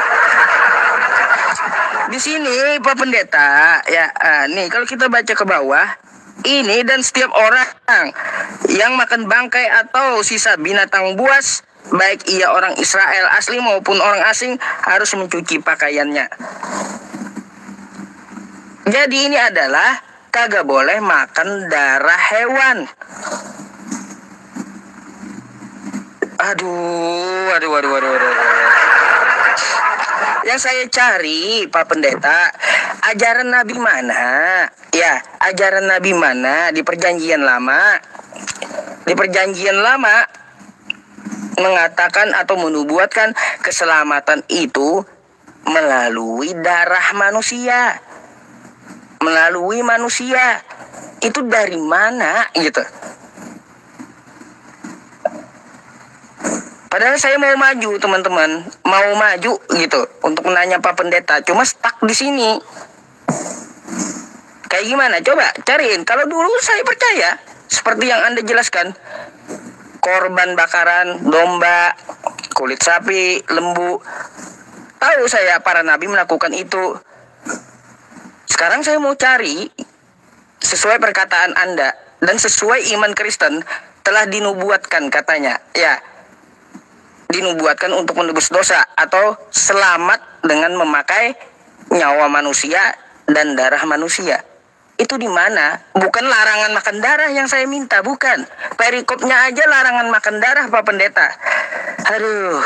Di sini Pak Pendeta ya, nih kalau kita baca ke bawah ini, dan setiap orang yang makan bangkai atau sisa binatang buas, baik ia orang Israel asli maupun orang asing, harus mencuci pakaiannya. Jadi ini adalah kagak boleh makan darah hewan. Aduh. Yang saya cari Pak Pendeta, ajaran Nabi mana? Ya, ajaran Nabi mana di Perjanjian Lama? Di Perjanjian Lama mengatakan atau menubuatkan keselamatan itu melalui darah manusia. Melalui manusia. Itu dari mana gitu? Padahal saya mau maju teman-teman, mau maju gitu untuk menanya Pak Pendeta, cuma stuck di sini. Kayak gimana? Coba cariin. Kalau dulu saya percaya seperti yang Anda jelaskan, korban bakaran domba, kulit sapi, lembu. Tahu saya para nabi melakukan itu. Sekarang saya mau cari sesuai perkataan Anda dan sesuai iman Kristen, telah dinubuatkan katanya. Ya. Dinubuatkan untuk menebus dosa atau selamat dengan memakai nyawa manusia dan darah manusia. Itu di mana? Bukan larangan makan darah yang saya minta, bukan. Perikopnya aja larangan makan darah Pak Pendeta. Aduh.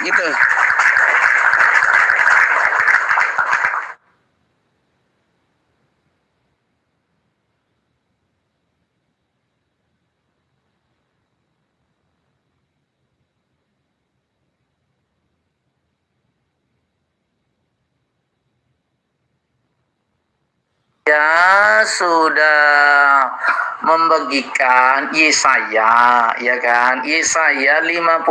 Gitu. Ya sudah membagikan Yesaya, ya kan? Yesaya 53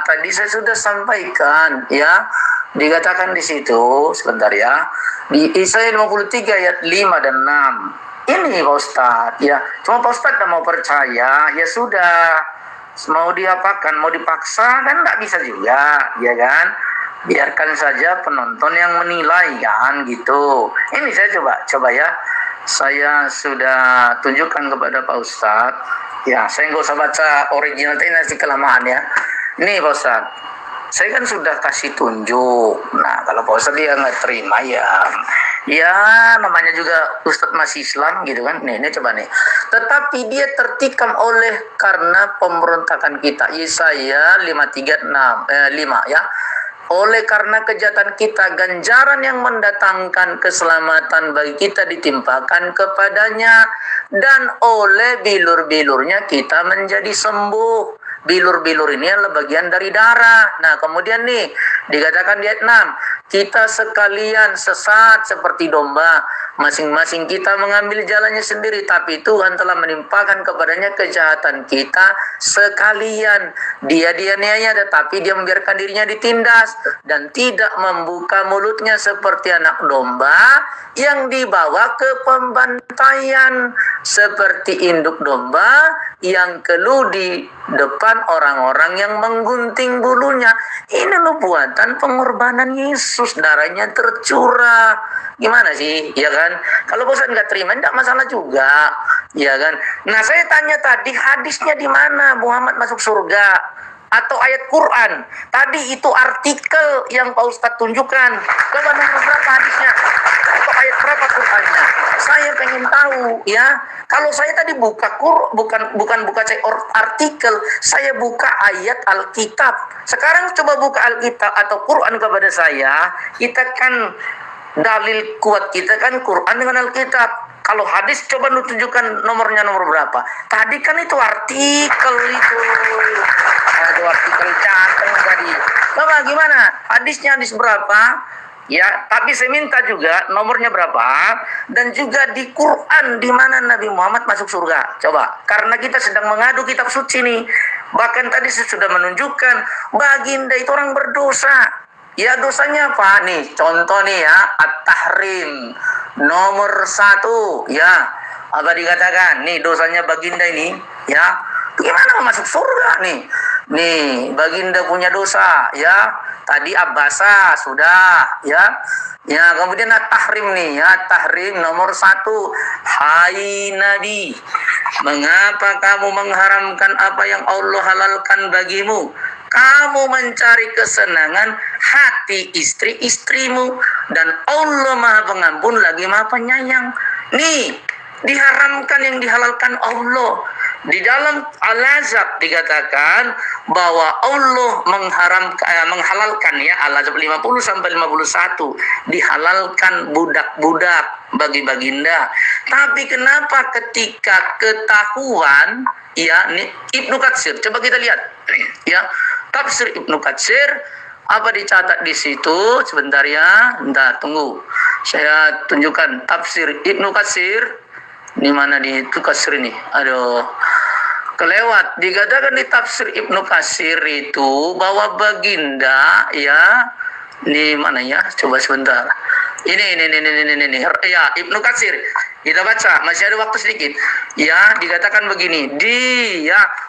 tadi saya sudah sampaikan ya. Dikatakan di situ, sebentar ya. Di Yesaya 53 ayat 5 dan 6. Ini Pak Ustadz ya. Cuma Pak Ustadz tidak mau percaya, ya sudah. Mau diapakan, mau dipaksa kan tidak bisa juga, ya kan? Biarkan saja penonton yang menilai kan gitu. Ini saya coba ya. Saya sudah tunjukkan kepada Pak Ustadz Ya, saya nggak usah baca original, nanti kelamaan ya. Nih Pak Ustadz, saya kan sudah kasih tunjuk. Nah, kalau Pak Ustadz dia nggak terima ya namanya juga Ustadz masih Islam gitu kan. Nih coba nih. Tetapi dia tertikam oleh karena pemberontakan kita. Yesaya 5 ya. Oleh karena kejahatan kita, ganjaran yang mendatangkan keselamatan bagi kita ditimpakan kepadanya, dan oleh bilur-bilurnya kita menjadi sembuh. Bilur-bilur ini adalah bagian dari darah. Nah, kemudian nih dikatakan di ayat 6, kita sekalian sesat seperti domba, masing-masing kita mengambil jalannya sendiri, tapi Tuhan telah menimpakan kepadanya kejahatan kita sekalian. Dia dianiaya, tetapi dia membiarkan dirinya ditindas, dan tidak membuka mulutnya seperti anak domba yang dibawa ke pembantaian, seperti induk domba yang keluh di depan orang-orang yang menggunting bulunya. Ini loh buatan pengorbanan Yesus, darahnya tercurah. Gimana sih, ya kan? Kalau bosan nggak terima, tidak masalah juga, ya kan? Nah, saya tanya tadi, hadisnya di mana Muhammad masuk surga? Atau ayat Quran? Tadi itu artikel yang Pak Ustadz tunjukkan. Coba nomor berapa hadisnya? Atau ayat berapa Qurannya? Saya pengen tahu, ya. Kalau saya tadi buka bukan buka artikel, saya buka ayat Alkitab. Sekarang coba buka Alkitab atau Quran kepada saya. Kita kan dalil kuat kita kan Quran dengan Alkitab. Kalau hadis coba tunjukkan nomornya, nomor berapa? Tadi kan itu artikel itu. Ada artikel cateng tadi. Coba gimana? Hadisnya hadis berapa? Ya, tapi saya minta juga nomornya berapa, dan juga di Quran di mana Nabi Muhammad masuk surga. Coba, karena kita sedang mengadu kitab suci nih. Bahkan tadi saya sudah menunjukkan baginda itu orang berdosa. Ya, dosanya apa nih? Contoh nih ya, At-Tahrim nomor 1 ya. Apa dikatakan? Nih dosanya baginda ini ya. Gimana masuk surga nih? Nih, baginda punya dosa ya. Tadi Abbasa sudah ya. Ya, kemudian At-Tahrim nih ya, Tahrim nomor 1. Hai Nabi, mengapa kamu mengharamkan apa yang Allah halalkan bagimu? Kamu mencari kesenangan hati istri-istrimu, dan Allah Maha Pengampun lagi Maha Penyayang. Nih, diharamkan yang dihalalkan Allah. Di dalam Al-Ahzab dikatakan bahwa Allah menghalalkan ya, Al-Ahzab 50 sampai 51, dihalalkan budak-budak bagi baginda. Tapi kenapa ketika ketahuan ya, nih Ibnu Katsir, coba kita lihat ya, tafsir Ibnu Katsir, apa dicatat di situ? Sebentar ya, bentar, tunggu. Saya tunjukkan tafsir Ibnu Katsir. Di mana di itu Katsir ini? Aduh, kelewat. Dikatakan di tafsir Ibnu Katsir itu bahwa baginda ya, di mana ya? Coba sebentar. Ini. Ya, Ibnu Katsir. Kita baca, masih ada waktu sedikit. Ya, dikatakan begini.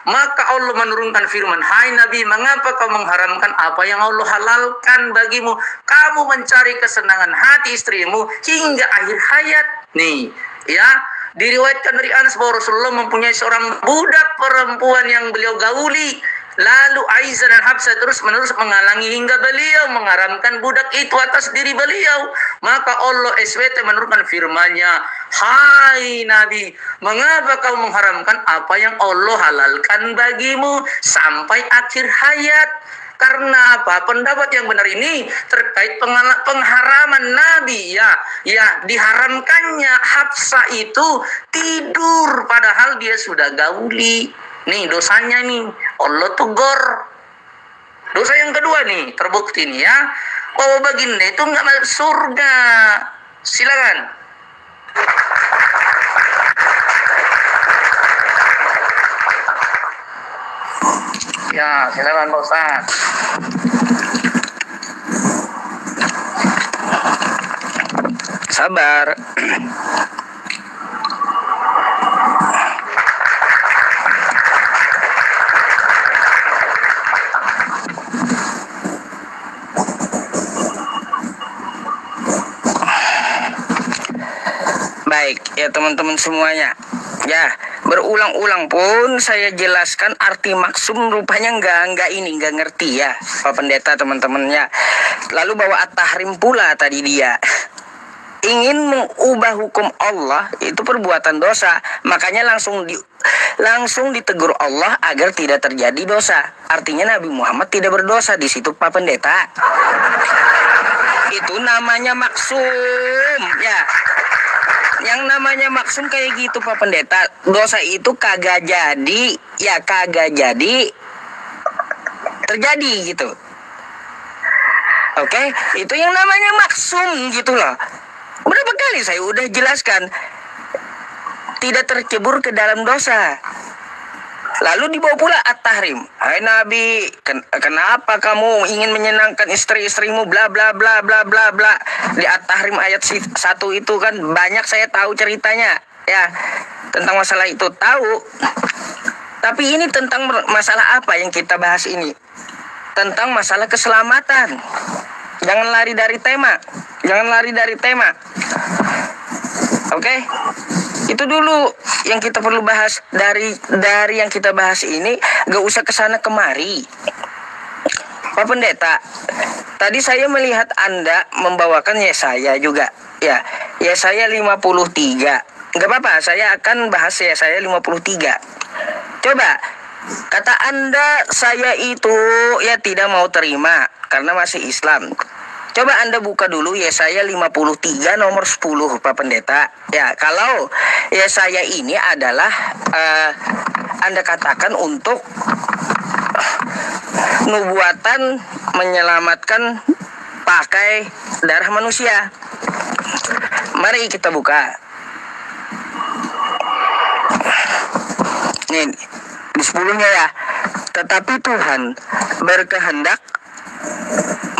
Maka Allah menurunkan firman, hai Nabi, mengapa kau mengharamkan apa yang Allah halalkan bagimu? Kamu mencari kesenangan hati istrimu hingga akhir hayat. Nih, ya. Diriwayatkan dari Anas bahwa Rasulullah mempunyai seorang budak perempuan yang beliau gauli. Lalu Aisyah dan Hafsah terus-menerus menghalangi hingga beliau mengharamkan budak itu atas diri beliau. Maka Allah SWT menurunkan firman-Nya, hai Nabi, mengapa kau mengharamkan apa yang Allah halalkan bagimu sampai akhir hayat? Karena apa? Pendapat yang benar ini terkait pengharaman Nabi ya, diharamkannya Hafsah itu tidur padahal dia sudah gauli. Nih dosanya nih, Allah tegur. Dosa yang kedua nih, terbukti nih ya, bahwa baginda itu nggak masuk surga. Silakan. Ya, silakan Pak Ustaz. Sabar. Baik, ya teman-teman semuanya. Ya, Berulang-ulang pun saya jelaskan arti maksum, rupanya nggak ngerti ya Pak Pendeta, teman-temannya. Lalu bawa at-tahrim pula tadi dia. Ingin mengubah hukum Allah itu perbuatan dosa, makanya langsung ditegur Allah agar tidak terjadi dosa. Artinya Nabi Muhammad tidak berdosa di situ Pak Pendeta. Itu namanya maksum ya. Yang namanya maksum kayak gitu Pak Pendeta. Dosa itu kagak jadi terjadi gitu. Oke, itu yang namanya maksum gitu loh. Berapa kali saya udah jelaskan, tidak tercebur ke dalam dosa. Lalu dibawa pula at-tahrim. Hai Nabi, kenapa kamu ingin menyenangkan istri-istrimu bla bla bla bla bla bla. Di at-tahrim ayat 1 itu kan banyak saya tahu ceritanya ya tentang masalah itu, tahu. Tapi ini tentang masalah apa yang kita bahas ini? Tentang masalah keselamatan. Jangan lari dari tema. Oke? Itu dulu yang kita perlu bahas. Dari yang kita bahas ini gak usah kesana kemari. Pak Pendeta, tadi saya melihat Anda membawakan Yesaya juga ya. Yesaya 53. Gak apa-apa, saya akan bahas Yesaya 53. Coba, kata Anda saya itu ya tidak mau terima karena masih Islam. Coba Anda buka dulu Yesaya 53 nomor 10 Pak Pendeta. Ya, kalau Yesaya ini adalah Anda katakan untuk nubuatan menyelamatkan pakai darah manusia. Mari kita buka. Nih, di 10-nya ya. Tetapi Tuhan berkehendak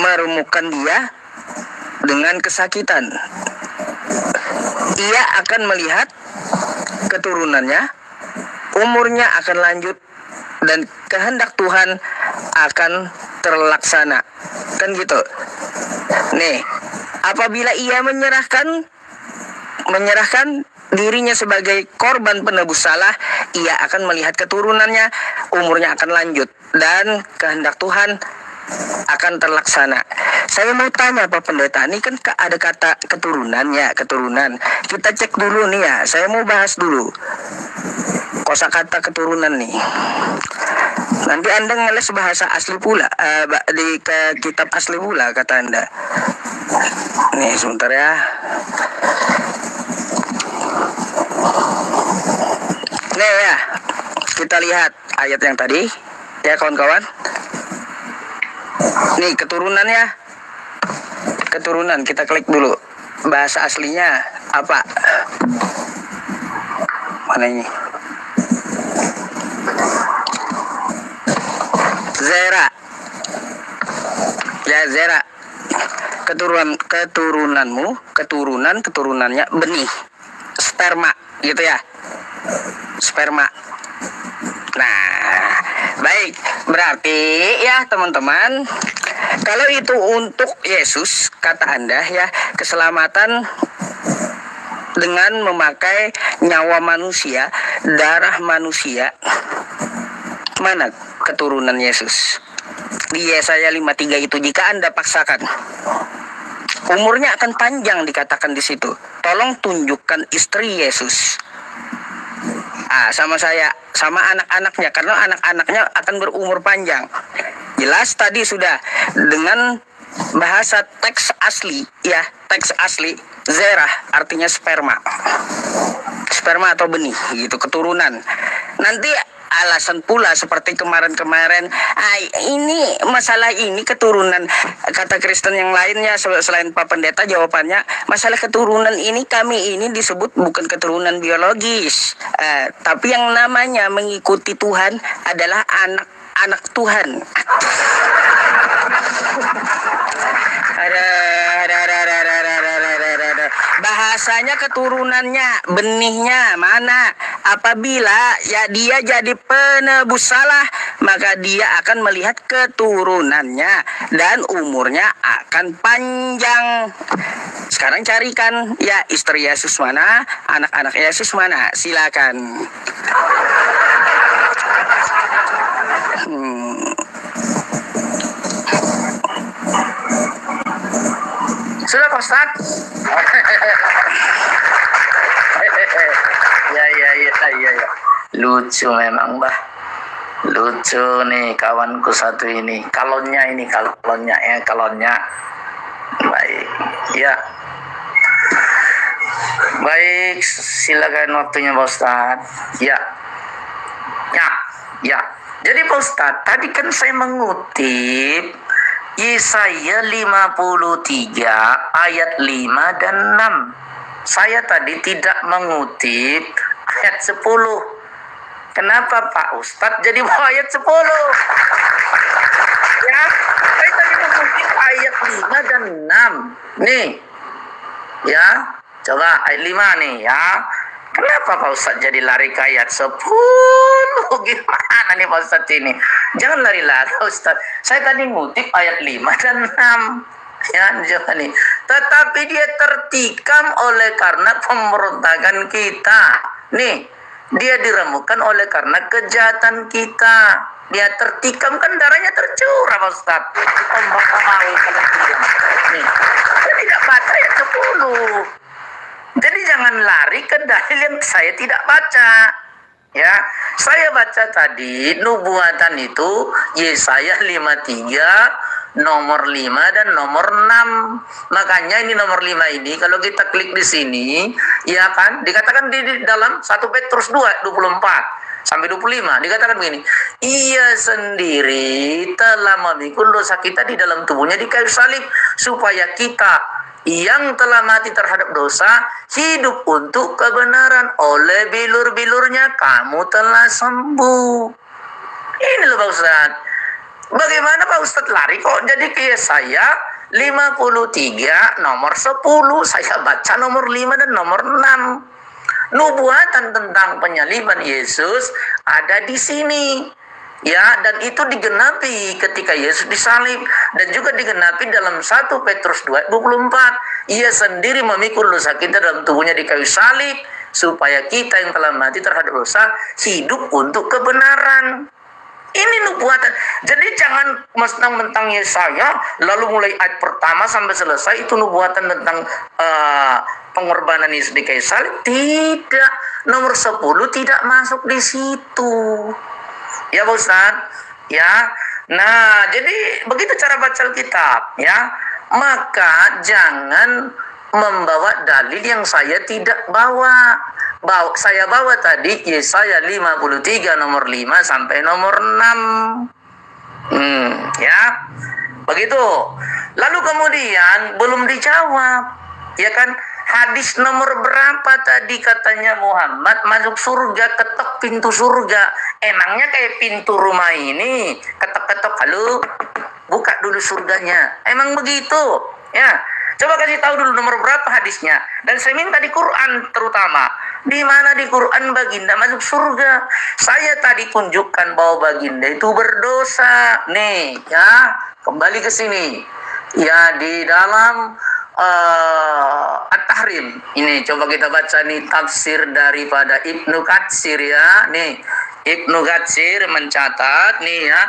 meremukkan dia dengan kesakitan. Ia akan melihat keturunannya, umurnya akan lanjut, dan kehendak Tuhan akan terlaksana. Kan gitu. Nih, apabila ia menyerahkan dirinya sebagai korban penebus salah, ia akan melihat keturunannya, umurnya akan lanjut, dan kehendak Tuhan akan terlaksana. Saya mau tanya Pak Pendeta, ini kan ada kata keturunan ya, keturunan. Kita cek dulu nih ya, saya mau bahas dulu kosakata keturunan nih. Nanti Anda ngeles bahasa asli pula, di kitab asli pula kata Anda. Nih sebentar ya. Nih ya, kita lihat ayat yang tadi ya kawan-kawan. Nih keturunannya, keturunan, kita klik dulu bahasa aslinya apa, mana ini, Zera ya, Zera, keturunannya benih, sperma gitu ya, sperma. Nah, baik, berarti ya teman-teman, kalau itu untuk Yesus, kata Anda ya, keselamatan dengan memakai nyawa manusia, darah manusia, mana keturunan Yesus? Di Yesaya 53 itu, jika Anda paksakan, umurnya akan panjang dikatakan di situ. Tolong tunjukkan istri Yesus. Sama saya, sama anak-anaknya, karena anak-anaknya akan berumur panjang. Jelas tadi sudah dengan bahasa teks asli ya, teks asli, zerah artinya sperma atau benih gitu, keturunan. Nanti alasan pula seperti kemarin-kemarin, ini masalah ini keturunan, kata Kristen yang lainnya selain Pak Pendeta, jawabannya masalah keturunan ini, kami ini disebut bukan keturunan biologis, tapi yang namanya mengikuti Tuhan adalah anak Tuhan. Bahasanya keturunannya, benihnya mana? apabila ya dia jadi penebus salah, maka dia akan melihat keturunannya dan umurnya akan panjang. Sekarang carikan ya istri Yesus mana, anak-anak Yesus mana, silakan. Sudah Pak Ustaz? Ya. Lucu memang, Mbah. Lucu nih kawanku satu ini. Kalonnya. Baik. Ya. Baik, silakan waktunya Pak Ustaz. Ya. Jadi Pak Ustaz, tadi kan saya mengutip Yesaya 53 ayat 5 dan 6. Saya tadi tidak mengutip ayat 10. Kenapa Pak Ustadz jadi bawa ayat 10? Ya, saya tadi mengutip ayat 5 dan 6. Nih. Ya, coba ayat 5 nih ya. Kenapa Pak Ustadz jadi lari ke ayat 10? Gimana nih Pak Ustadz ini? Jangan lari-lari Ustadz. Saya tadi ngutip ayat 5 dan 6. Ya, jangan nih. Tetapi dia tertikam oleh karena pemberontakan kita. Nih, dia diremukkan oleh karena kejahatan kita. Dia tertikam, kan darahnya tercurah Pak Ustadz. Nih, saya tidak baca ayat 10. Jadi jangan lari ke dalil yang saya tidak baca. Ya, saya baca tadi nubuatan itu Yesaya 53 nomor 5 dan nomor 6. Makanya ini nomor 5 ini kalau kita klik di sini, ya kan, dikatakan di dalam 1 Petrus 2 24 sampai 25 dikatakan begini, ia sendiri telah memikul dosa kita di dalam tubuhnya di kayu salib, supaya kita yang telah mati terhadap dosa hidup untuk kebenaran. Oleh bilur-bilurnya kamu telah sembuh. Ini loh Pak Ustadz. Bagaimana Pak Ustadz lari kok jadi ke Yesaya 53 nomor 10. Saya baca nomor 5 dan nomor 6. Nubuatan tentang penyaliban Yesus ada di sini. Ya, dan itu digenapi ketika Yesus disalib, dan juga digenapi dalam 1 Petrus 2:24. Ia sendiri memikul dosa kita dalam tubuhnya di kayu salib, supaya kita yang telah mati terhadap dosa hidup untuk kebenaran. Ini nubuatan. Jadi jangan mentang-mentang Yesaya lalu mulai ayat pertama sampai selesai itu nubuatan tentang pengorbanan Yesus di kayu salib. Tidak. Nomor 10 tidak masuk di situ. Ya Pak Ustadz, ya. Nah, jadi begitu cara baca Alkitab, ya. Maka jangan membawa dalil yang saya tidak bawa. Saya bawa tadi Yesaya 53 nomor 5 sampai nomor 6. Ya. Begitu. Lalu kemudian belum dijawab. Ya kan? Hadis nomor berapa tadi katanya Muhammad masuk surga, ketok pintu surga. Emangnya kayak pintu rumah ini, ketok-ketok, halo, buka dulu surganya. Emang begitu? Ya, coba kasih tahu dulu nomor berapa hadisnya. Dan saya minta di Quran terutama. Di mana di Quran baginda masuk surga? Saya tadi tunjukkan bahwa baginda itu berdosa. Nih, ya, kembali ke sini. Ya, di dalam At-Tahrim. Ini coba kita baca nih tafsir daripada Ibnu Katsir ya. Nih, Ibnu Katsir mencatat nih ya,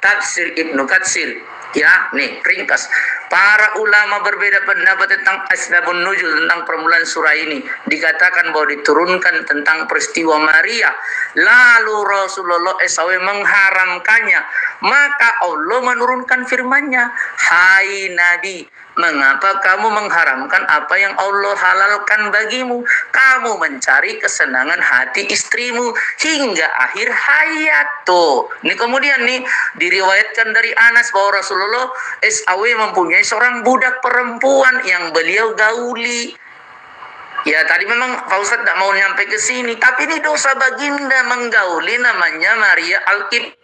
tafsir Ibnu Katsir. Ya, nih ringkas. Para ulama berbeda pendapat tentang asbabun nuzul, tentang permulaan surah ini. Dikatakan bahwa diturunkan tentang peristiwa Maria. Lalu Rasulullah SAW mengharamkannya. Maka Allah menurunkan firman-Nya, hai Nabi, mengapa kamu mengharamkan apa yang Allah halalkan bagimu? Kamu mencari kesenangan hati istrimu hingga akhir hayat. Tuh, ini kemudian nih diriwayatkan dari Anas bahwa Rasulullah SAW mempunyai seorang budak perempuan yang beliau gauli. Ya, tadi memang Pak Ustadz tidak mau nyampe ke sini, tapi ini dosa baginda menggauli namanya Maria Al-Qibtiyah.